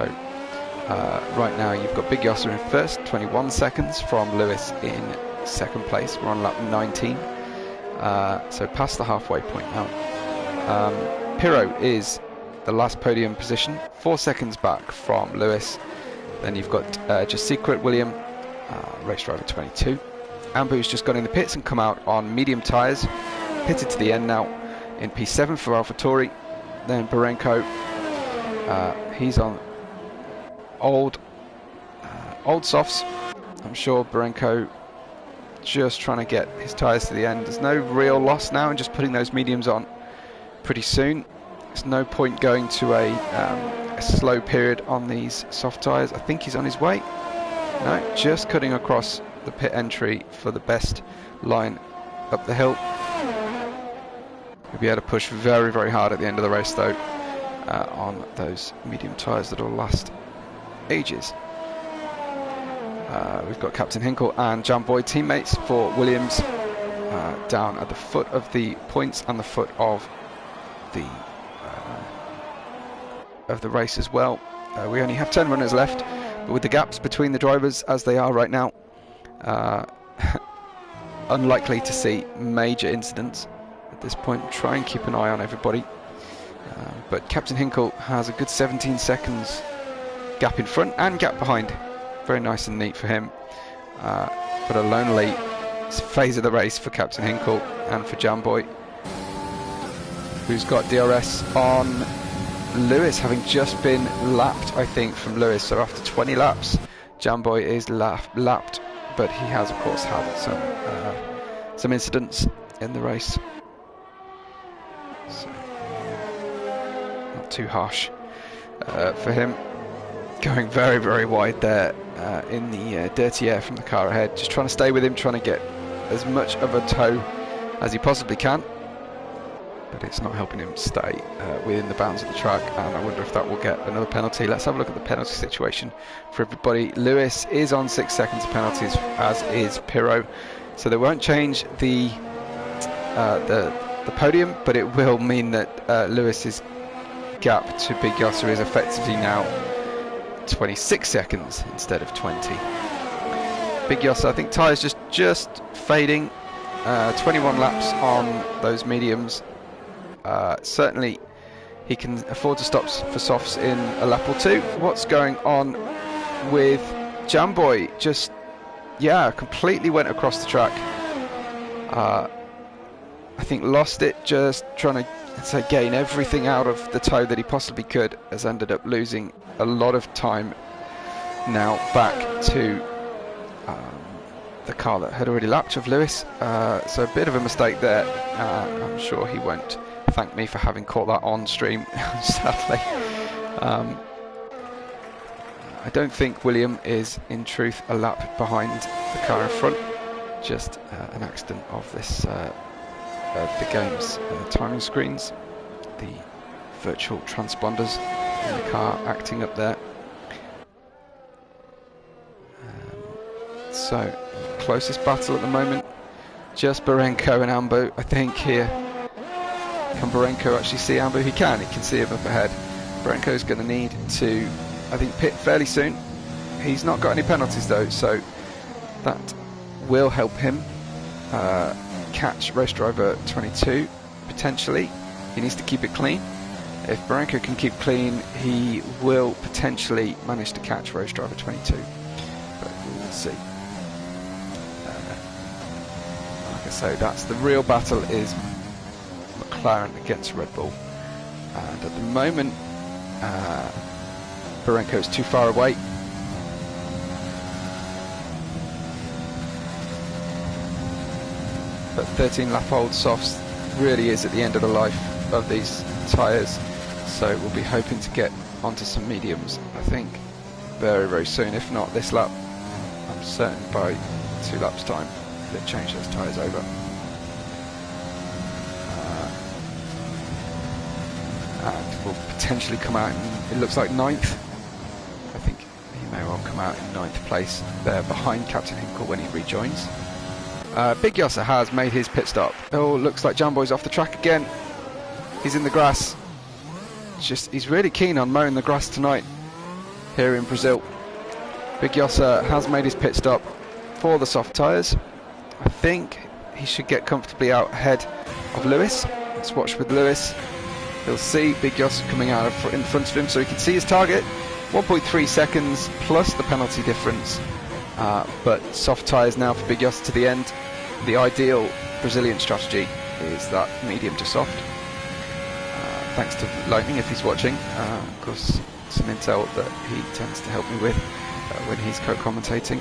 right now you've got Big Jossa in first, 21 seconds from Lewis in second place. We're on lap 19, so past the halfway point now. Pirro is the last podium position, 4 seconds back from Lewis. Then you've got just Secret William, race driver 22. Ambu's just got in the pits and come out on medium tyres, pitted to the end now in P7 for AlphaTauri. Then Barenko, he's on old softs. I'm sure Barenko just trying to get his tyres to the end. There's no real loss now in just putting those mediums on pretty soon. There's no point going to a slow period on these soft tyres. I think he's on his way. No, just cutting across the pit entry for the best line up the hill. He'll be able to push very, very hard at the end of the race though, on those medium tyres that will last ages. We've got Captain Hinkle and Jan Boyd, teammates for Williams, down at the foot of the points and the foot of the race as well. We only have 10 runners left, but with the gaps between the drivers as they are right now, unlikely to see major incidents at this point. Try and keep an eye on everybody. But Captain Hinkle has a good 17 seconds gap in front and gap behind. Very nice and neat for him. But a lonely phase of the race for Captain Hinkle and for Jamboy, who's got DRS on Lewis, having just been lapped, I think, from Lewis. So after 20 laps, Jamboy is lapped, but he has, of course, had some incidents in the race. So, not too harsh for him. Going very, very wide there in the dirty air from the car ahead. Just trying to stay with him, trying to get as much of a tow as he possibly can. But it's not helping him stay within the bounds of the track, and I wonder if that will get another penalty. Let's have a look at the penalty situation for everybody. Lewis is on 6 seconds of penalties, as is Pirro, so they won't change the podium, but it will mean that Lewis's gap to Big Yosser is effectively now 26 seconds instead of 20. Big Yosser, I think tyres just fading. 21 laps on those mediums. Certainly he can afford to stop for softs in a lap or two. What's going on with Jamboy? Just, yeah, completely went across the track. I think lost it, just trying to gain everything out of the tow that he possibly could. Has ended up losing a lot of time now back to the car that had already lapped of Lewis. So a bit of a mistake there. I'm sure he won't thank me for having caught that on stream, sadly. I don't think William is in truth a lap behind the car in front, just an accident of this the game's timing screens, the virtual transponders in the car acting up there. So closest battle at the moment, just Barenko and Ambu, I think, here. Can Barenko actually see Ambu? He can see him up ahead. Barenko's going to need to, I think, pit fairly soon. He's not got any penalties though, so that will help him catch race driver 22, potentially. He needs to keep it clean. If Barenko can keep clean, he will potentially manage to catch race driver 22, but we will see. Like I say, that's the real battle, is McLaren against Red Bull, and at the moment Barenko is too far away. But 13 lap old softs really is at the end of the life of these tyres, so we'll be hoping to get onto some mediums, I think, very, very soon. If not this lap, I'm certain by 2 laps time they'll change those tyres over. And will potentially come out in, it looks like 9th. I think he may well come out in 9th place there behind Captain Hinkle when he rejoins. Big Yosser has made his pit stop. Oh, looks like Jamboy's off the track again. He's in the grass. He's really keen on mowing the grass tonight here in Brazil. Big Yosser has made his pit stop for the soft tyres. I think he should get comfortably out ahead of Lewis. Let's watch with Lewis. He'll see Big Yosser coming out in front of him, so he can see his target. 1.3 seconds plus the penalty difference. But soft tyres now for Big Yosser to the end. The ideal Brazilian strategy is that medium to soft. Thanks to Lightning if he's watching. Of course, some intel that he tends to help me with when he's co-commentating.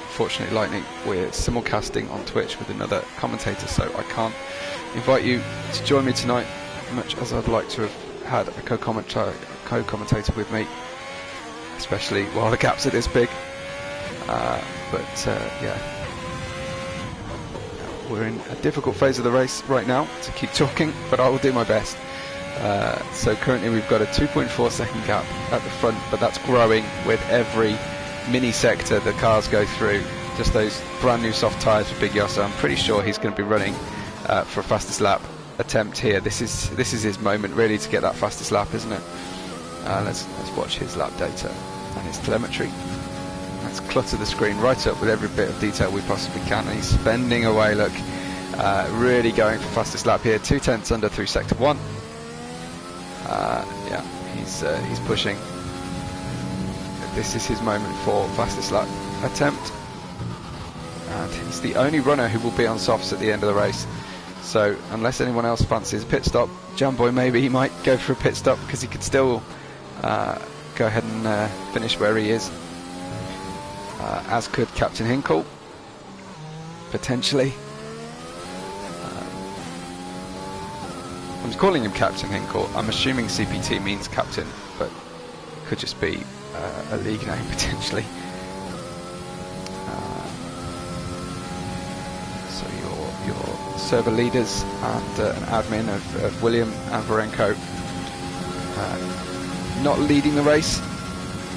Fortunately, Lightning, we're simulcasting on Twitch with another commentator, so I can't invite you to join me tonight, much as I'd like to have had a co-commentator with me, especially while the gaps are this big. Yeah, we're in a difficult phase of the race right now to keep talking, but I will do my best. So currently we've got a 2.4 second gap at the front, but that's growing with every mini sector the cars go through. Just those brand new soft tyres for Big Yosser. I'm pretty sure he's going to be running for a fastest lap attempt here. This is his moment really to get that fastest lap, isn't it? Let's watch his lap data and his telemetry. Let's clutter the screen right up with every bit of detail we possibly can, and he's spending away, look, really going for fastest lap here, 2/10 under through sector 1. Yeah, he's pushing. This is his moment for fastest lap attempt. and he's the only runner who will be on softs at the end of the race. So unless anyone else fancies a pit stop, Jamboy maybe he might go for a pit stop, because he could still go ahead and finish where he is, as could Captain Hinkle potentially. I'm calling him Captain Hinkle. I'm assuming CPT means captain, but it could just be a league name potentially. So your server leaders and an admin of William and Varenko not leading the race.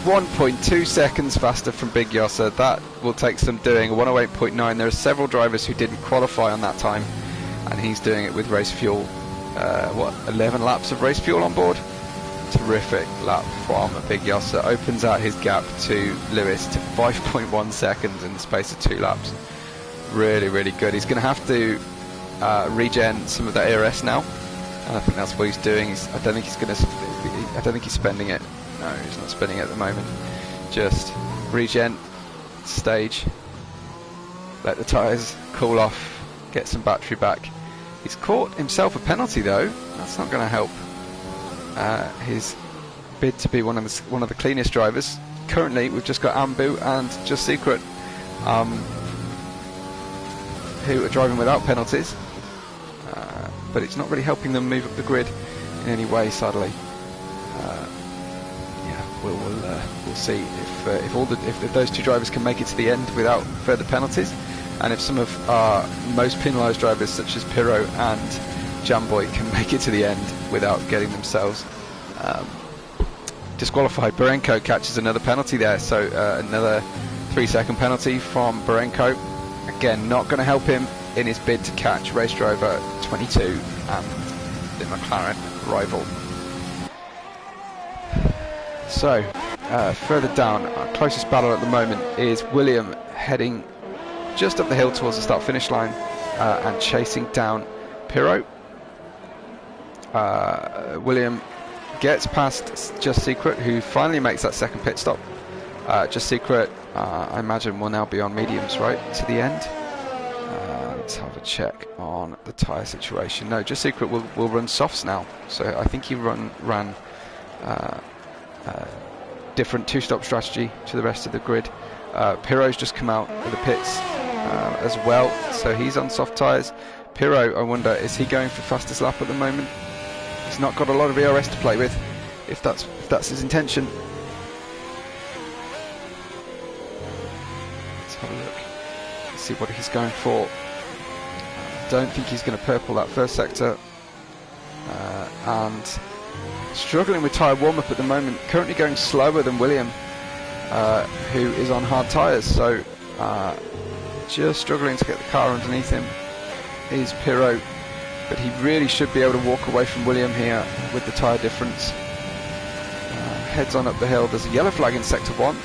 1.2 seconds faster from Big Yosser. That will take some doing. 108.9. There are several drivers who didn't qualify on that time, and he's doing it with race fuel. 11 laps of race fuel on board. Terrific lap from Big Yosser. Opens out his gap to Lewis to 5.1 seconds in the space of 2 laps. Really, really good. He's going to have to regen some of that ARS now, and I think that's what he's doing. I don't think he's spending it. No, he's not spending it at the moment. Just regen, stage, let the tyres cool off, get some battery back. He's caught himself a penalty though. That's not going to help his bid to be one of the cleanest drivers. Currently, we've just got Ambu and Just Secret, who are driving without penalties, but it's not really helping them move up the grid in any way, sadly. We'll see if those 2 drivers can make it to the end without further penalties, and if some of our most penalised drivers such as Pyro and Jamboy can make it to the end without getting themselves disqualified. Barenko catches another penalty there, so another 3-second penalty from Barenko. Again, not going to help him in his bid to catch race driver 22 and the McLaren rival. So, further down, our closest battle at the moment is William heading just up the hill towards the start-finish line and chasing down Pyro. William gets past Just Secret, who finally makes that second pit stop. Just Secret, I imagine, will now be on mediums, right, to the end. Let's have a check on the tyre situation. No, Just Secret will run softs now, so I think he ran different 2-stop strategy to the rest of the grid. Pyro's just come out of the pits as well, so he's on soft tyres. Pyro, I wonder, is he going for fastest lap at the moment? He's not got a lot of ERS to play with, if that's his intention. Let's have a look, let's see what he's going for. I don't think he's going to purple that first sector, and struggling with tyre warm-up at the moment, currently going slower than William, who is on hard tyres, so just struggling to get the car underneath him is Pyro, but he really should be able to walk away from William here with the tyre difference. Heads on up the hill. There's a yellow flag in sector 1.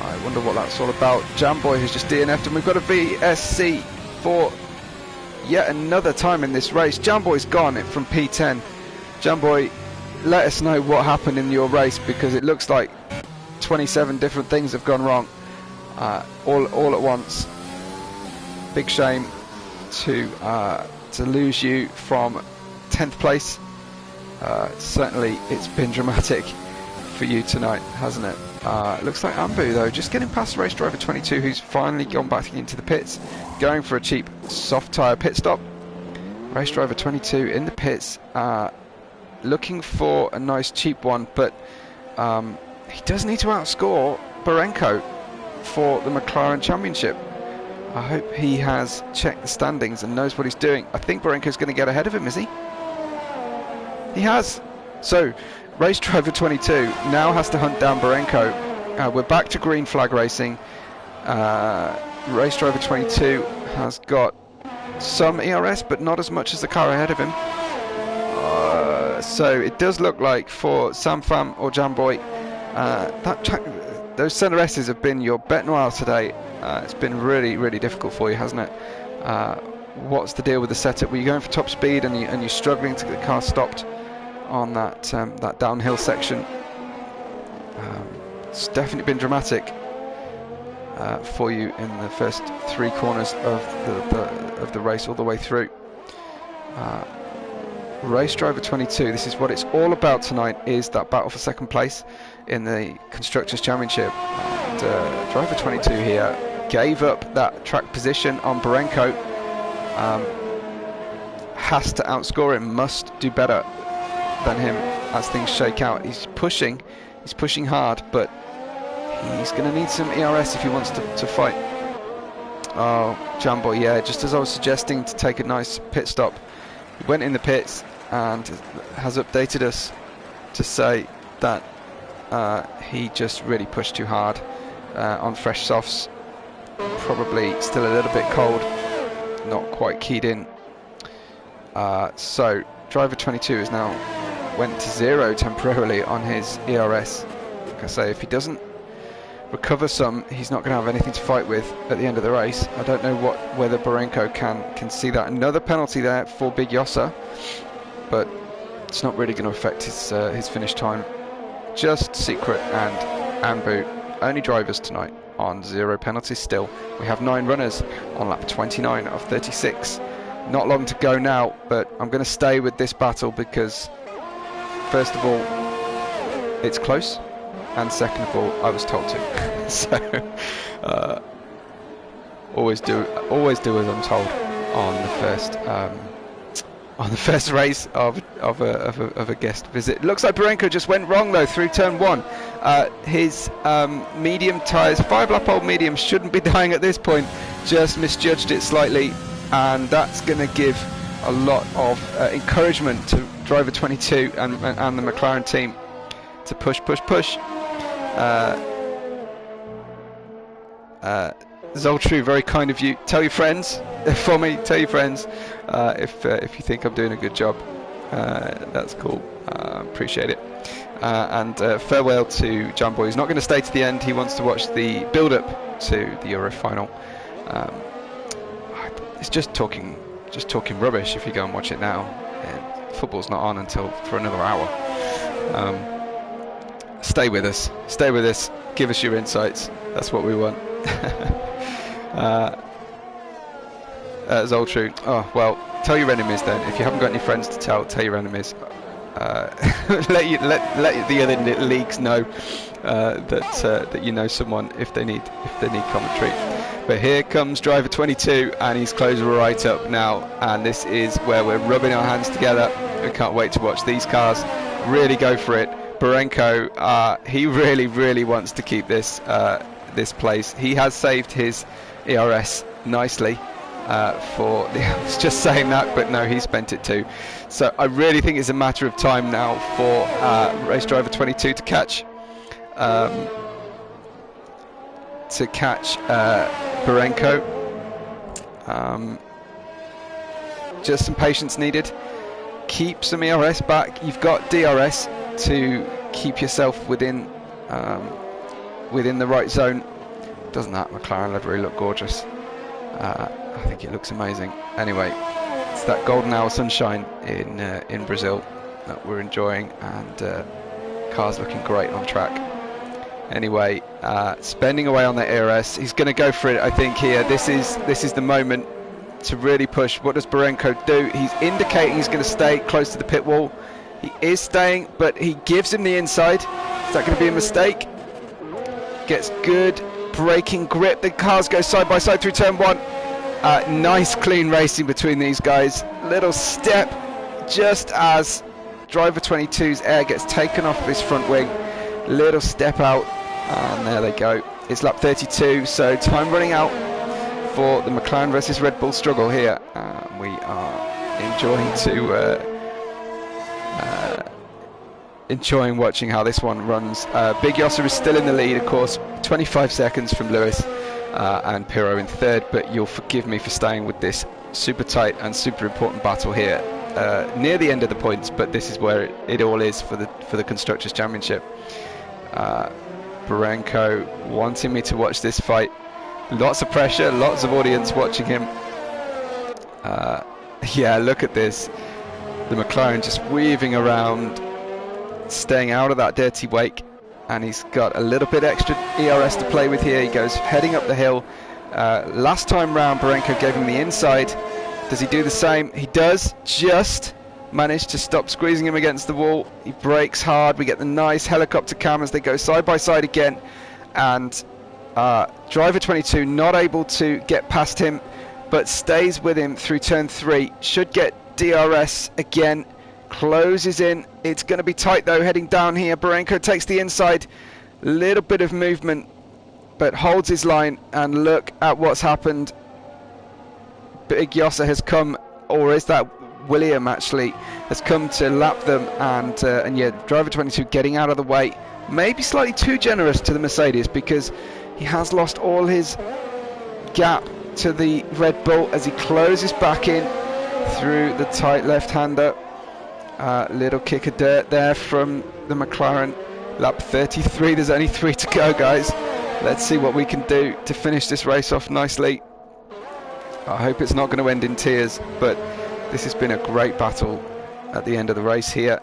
I wonder what that's all about. Jamboy has just DNF'd, and we've got a VSC for yet another time in this race. Jamboy's gone from P10. Jamboy, let us know what happened in your race, because it looks like 27 different things have gone wrong all at once. Big shame to lose you from 10th place. Certainly it's been dramatic for you tonight, hasn't it? Looks like Ambu though just getting past race driver 22, who's finally gone back into the pits, going for a cheap soft tyre pit stop. Race driver 22 in the pits, looking for a nice cheap one, but he does need to outscore Barenko for the McLaren Championship. I hope he has checked the standings and knows what he's doing. I think Barenko's going to get ahead of him, is he? He has. So, race driver 22 now has to hunt down Barenko. We're back to green flag racing. Race driver 22 has got some ERS, but not as much as the car ahead of him. So it does look like for Samfam or Jamboy, those Celeritas have been your bête noire today. It's been really, really difficult for you, hasn't it? What's the deal with the setup? Were you going for top speed and you're struggling to get the car stopped on that downhill section? It's definitely been dramatic. for you in the first 3 corners of the race all the way through. Race Driver 22, this is what it's all about tonight, is that battle for second place in the Constructors' Championship. And Driver 22 here gave up that track position on Barenko. Has to outscore him, must do better than him as things shake out. He's pushing hard, but he's going to need some ERS if he wants to fight. Oh, Jamboy, yeah, just as I was suggesting to take a nice pit stop, he went in the pits and has updated us to say that he just really pushed too hard on fresh softs. Probably still a little bit cold, not quite keyed in. So Driver 22 is now went to 0 temporarily on his ERS. Like I say, if he doesn't recover some, he's not going to have anything to fight with at the end of the race. I don't know whether Barenko can see that. Another penalty there for Big Yossa, but it's not really going to affect his finish time. Just Secret and Anbu, only drivers tonight on 0 penalties still. We have 9 runners on lap 29 of 36. Not long to go now, but I'm going to stay with this battle because first of all, it's close, and second of all, I was told to. So always do as I'm told on the first race of a guest visit. Looks like Barenko just went wrong though through turn 1. His medium tyres, 5-lap-old medium, shouldn't be dying at this point. Just misjudged it slightly, and that's going to give a lot of encouragement to Driver 22 and the McLaren team to push. Zoltru, very kind of you. Tell your friends for me. Tell your friends if you think I'm doing a good job. That's cool. Appreciate it. And farewell to Jamboy. He's not going to stay to the end. He wants to watch the build-up to the Euro final. It's just talking rubbish if you go and watch it now. Football's not on until for another hour. Stay with us. Give us your insights. That's what we want. That's all true. Oh well, tell your enemies then. If you haven't got any friends to tell your enemies. Let the other leagues know that you know someone if they need commentary. But here comes Driver 22, and he's closed right up now, and this is where we're rubbing our hands together. We can't wait to watch these cars really go for it. Barenko, he really wants to keep this place. He has saved his ERS nicely for the, I was just saying that, but no, he spent it too. So I really think it's a matter of time now for Race Driver 22 to catch Barenko. Just some patience needed. Keep some ERS back. You've got DRS to keep yourself within the right zone. Doesn't that McLaren livery look gorgeous? I think it looks amazing. Anyway, it's that golden hour sunshine in Brazil that we're enjoying, and cars looking great on track. Anyway, spending away on that ERS. He's going to go for it, I think, here. This is the moment to really push. What does Barenko do? He's indicating he's going to stay close to the pit wall. He is staying, but he gives him the inside. Is that going to be a mistake? Gets good braking grip. The cars go side by side through turn 1. Nice clean racing between these guys. Little step just as Driver 22's air gets taken off of his front wing. Little step out, and there they go. It's lap 32, so time running out for the McLaren versus Red Bull struggle here. We are enjoying watching how this one runs. Big Yossa is still in the lead, of course, 25 seconds from Lewis and Pirro in third, but you'll forgive me for staying with this super tight and super important battle here near the end of the points, but this is where it all is for the Constructors' Championship. Barenko wanting me to watch this fight. Lots of pressure, lots of audience watching him. Yeah, look at this. The McLaren just weaving around, staying out of that dirty wake. and he's got a little bit extra ERS to play with here. He goes heading up the hill. Last time round, Barenko gave him the inside. Does he do the same? He does. Just managed to stop squeezing him against the wall. He brakes hard. We get the nice helicopter cam as they go side by side again, and driver 22 not able to get past him, but stays with him through turn 3. Should get DRS again. Closes in. It's going to be tight though heading down here. Barenko takes the inside. Little bit of movement, but holds his line, and look at what's happened. Big Yossa has come, or is that William actually, has come to lap them, and yeah, driver 22 getting out of the way. Maybe slightly too generous to the Mercedes, because he has lost all his gap to the Red Bull as he closes back in through the tight left-hander. Little kick of dirt there from the McLaren. Lap 33, there's only 3 to go, guys. Let's see what we can do to finish this race off nicely. I hope it's not going to end in tears, but this has been a great battle at the end of the race here.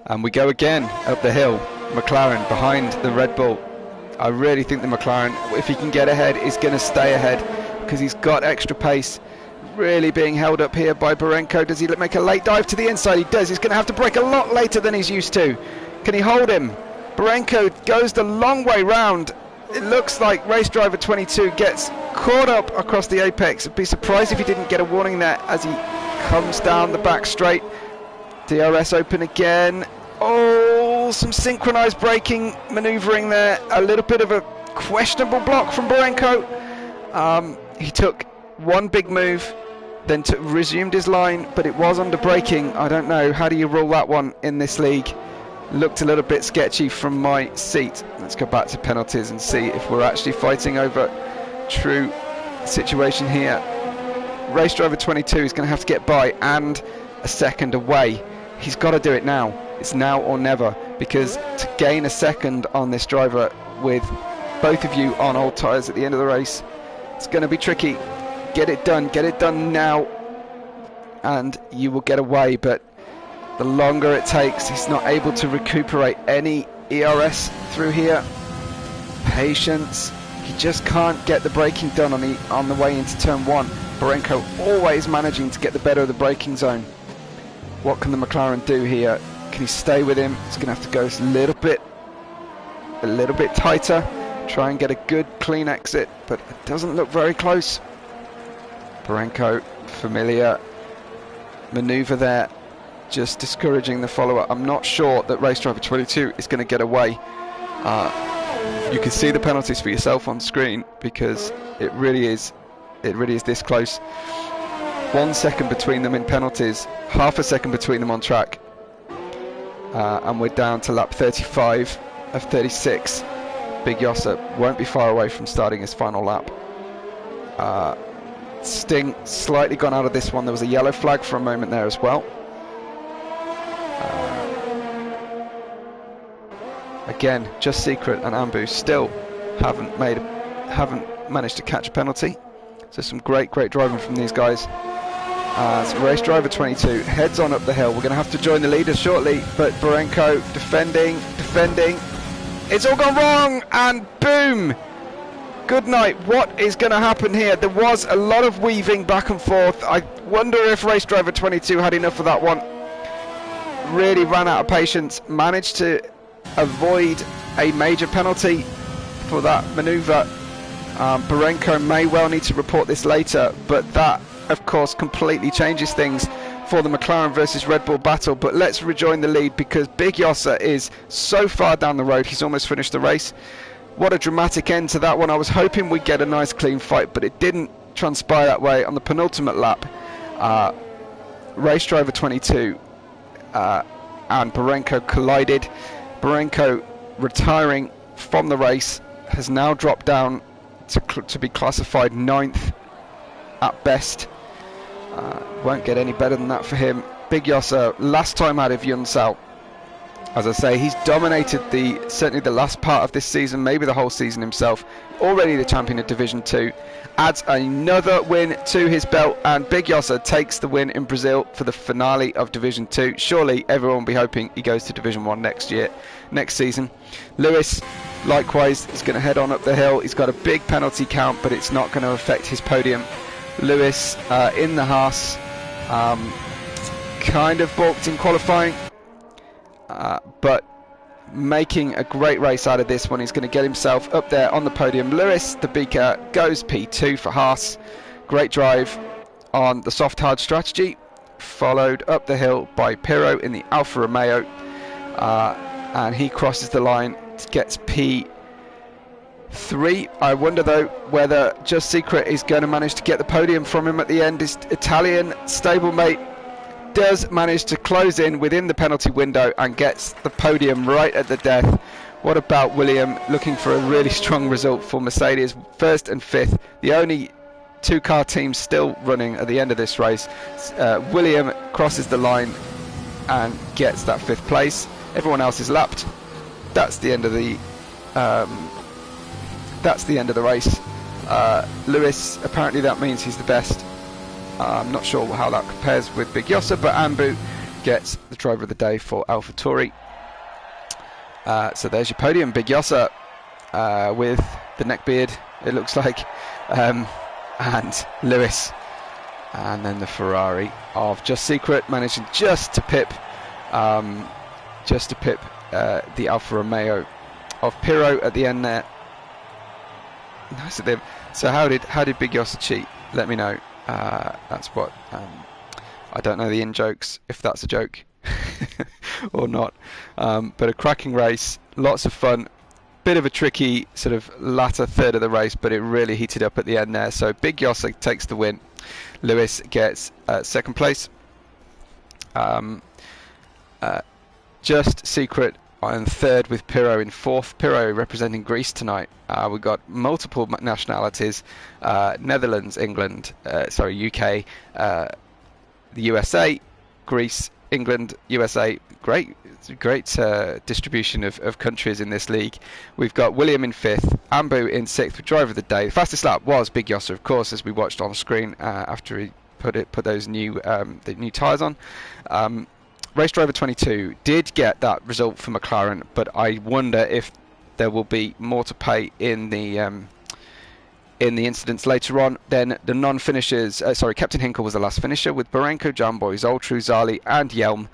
And we go again up the hill. McLaren behind the Red Bull. I really think the McLaren, if he can get ahead, is going to stay ahead, because he's got extra pace. Really being held up here by Barenko. Does he make a late dive to the inside? He does. He's going to have to brake a lot later than he's used to. Can he hold him? Barenko goes the long way round. It looks like race driver 22 gets caught up across the apex. I'd be surprised if he didn't get a warning there as he comes down the back straight. DRS open again. Oh, some synchronized braking maneuvering there. A little bit of a questionable block from Barenko. He took one big move, then resumed his line, but it was under braking. I don't know, how do you rule that one in this league? Looked a little bit sketchy from my seat. Let's go back to penalties and see if we're actually fighting over true situation here. Race driver 22 is going to have to get by and a second away. He's got to do it now. It's now or never, because to gain a second on this driver with both of you on old tyres at the end of the race, it's going to be tricky. Get it done now, and you will get away. But the longer it takes, he's not able to recuperate any ERS through here. Patience. He just can't get the braking done on the way into turn 1. Barenko always managing to get the better of the braking zone. What can the McLaren do here? Can he stay with him? He's going to have to go a little bit tighter, try and get a good clean exit, but it doesn't look very close. Barenko, familiar maneuver there, just discouraging the follower. I'm not sure that race driver 22 is going to get away. You can see the penalties for yourself on screen, because it really is this close. 1 second between them in penalties, half a second between them on track, and we're down to lap 35 of 36. Big Yossa won't be far away from starting his final lap. Sting slightly gone out of this one. There was a yellow flag for a moment there as well. Again, Just Secret and Ambu still haven't managed to catch a penalty. So some great driving from these guys. As race driver 22 heads on up the hill. We're going to have to join the leaders shortly, but Barenko defending. It's all gone wrong, and boom! Good night. What is going to happen here? There was a lot of weaving back and forth. I wonder if race driver 22 had enough of that one. Really ran out of patience. Managed to avoid a major penalty for that manoeuvre. Barenko may well need to report this later, but that, of course, completely changes things for the McLaren versus Red Bull battle. But let's rejoin the lead, because Big Yossa is so far down the road. He's almost finished the race. What a dramatic end to that one. I was hoping we'd get a nice clean fight, but it didn't transpire that way. On the penultimate lap, race driver 22 and Barenko collided. Barenko, retiring from the race, has now dropped down to be classified 9th at best. Won't get any better than that for him. Big Yossa, last time out of Yunsao. As I say, he's dominated certainly the last part of this season, maybe the whole season himself. Already the champion of Division 2. Adds another win to his belt, and Big Yossa takes the win in Brazil for the finale of Division 2. Surely everyone will be hoping he goes to Division 1 next year. next season. Lewis, likewise, is going to head on up the hill. He's got a big penalty count, but it's not going to affect his podium. Lewis in the Haas, kind of balked in qualifying, but making a great race out of this one. He's going to get himself up there on the podium. Lewis, the beaker, goes P2 for Haas. Great drive on the soft hard strategy, followed up the hill by Pirro in the Alfa Romeo, and he crosses the line, gets P3. I wonder though whether Just Secret is going to manage to get the podium from him at the end. His Italian stablemate does manage to close in within the penalty window and gets the podium right at the death. What about William, looking for a really strong result for Mercedes, 1st and 5th, the only 2-car teams still running at the end of this race. William crosses the line and gets that 5th place. Everyone else is lapped. That's the end of the race. Lewis, apparently that means he's the best. I'm not sure how that compares with Big Yossa, but Ambu gets the driver of the day for AlphaTauri. So there's your podium, Big Yossa with the neckbeard, it looks like, and Lewis, and then the Ferrari of Just Secret managing just to pip the Alfa Romeo of Pirro at the end there. So how did Big Yossa cheat? Let me know. That's what I don't know the in jokes, if that's a joke or not, but a cracking race, lots of fun, bit of a tricky sort of latter third of the race, but it really heated up at the end there. So Big Yossa takes the win. Lewis gets 2nd place. Just Secret on 3rd with Pirro in 4th. Pirro representing Greece tonight. We've got multiple nationalities, Netherlands, England, UK, the USA, Greece, England, USA. Great distribution of countries in this league. We've got William in 5th, Ambu in 6th with driver of the day. The fastest lap was Big Yossa, of course, as we watched on screen after he put those new the new tyres on. Race driver 22 did get that result for McLaren, but I wonder if there will be more to pay in the incidents later on. Then the non-finishers, Captain Hinkle was the last finisher, with Barenko, Jamboy, Zoltru, Zali and Yelm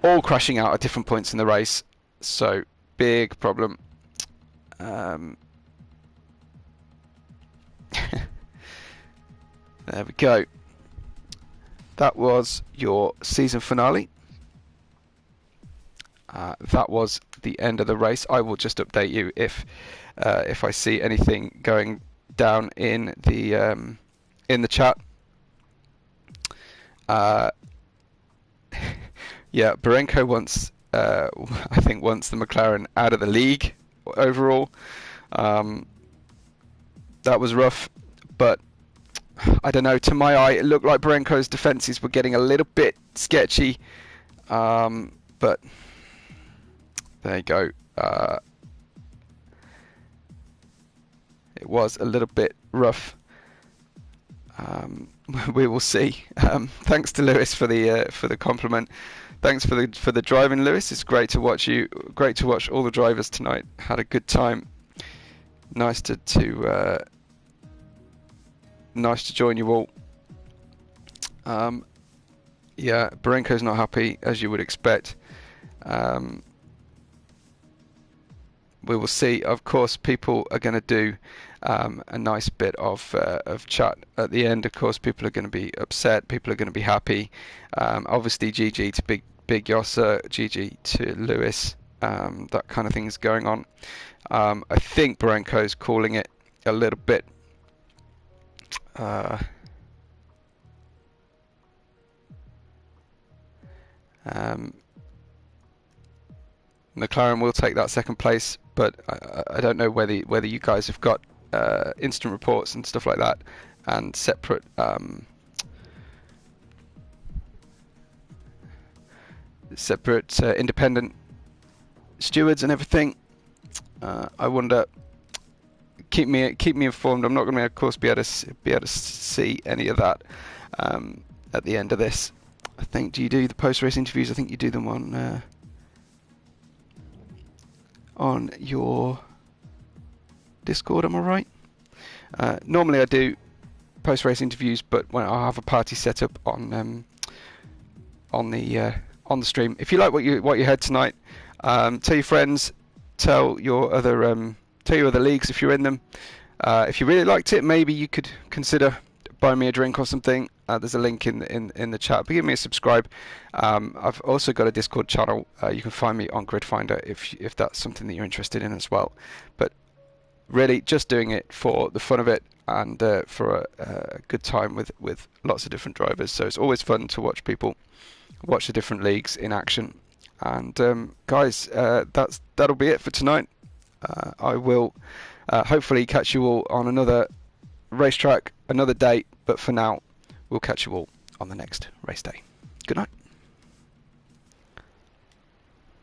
all crashing out at different points in the race. So big problem. There we go. That was your season finale. That was the end of the race. I will just update you if I see anything going down in the chat. Yeah, Barenko wants I think wants the McLaren out of the league overall. That was rough, but I don't know, to my eye it looked like Barenko's defences were getting a little bit sketchy, but there you go. It was a little bit rough. We will see. Thanks to Lewis for the compliment. Thanks for the driving, Lewis. It's great to watch you. Great to watch all the drivers tonight. Had a good time. Nice to join you all. Yeah, Barenko's not happy, as you would expect. We will see. Of course, people are going to do a nice bit of chat at the end. Of course, people are going to be upset. People are going to be happy. Obviously, GG to Big Yossa, GG to Lewis. That kind of thing is going on. I think Barenko's calling it a little bit. McLaren will take that 2nd place, but I don't know whether you guys have got instant reports and stuff like that, and separate independent stewards and everything. I wonder. Keep me informed. I'm not going to, of course, be able to see any of that at the end of this. I think. Do you do the post-race interviews? I think you do them on. on your Discord, am I right? Normally I do post-race interviews, but when I have a party set up on the stream. If you like what you heard tonight, tell your friends, tell your other leagues if you're in them. If you really liked it, maybe you could consider buying me a drink or something. There's a link in the chat. But give me a subscribe. I've also got a Discord channel. You can find me on Grid Finder if that's something that you're interested in as well. But really, just doing it for the fun of it and for a good time with lots of different drivers. So it's always fun to watch people watch the different leagues in action. And guys, that'll be it for tonight. I will hopefully catch you all on another racetrack, another date. But for now, we'll catch you all on the next race day. Good night.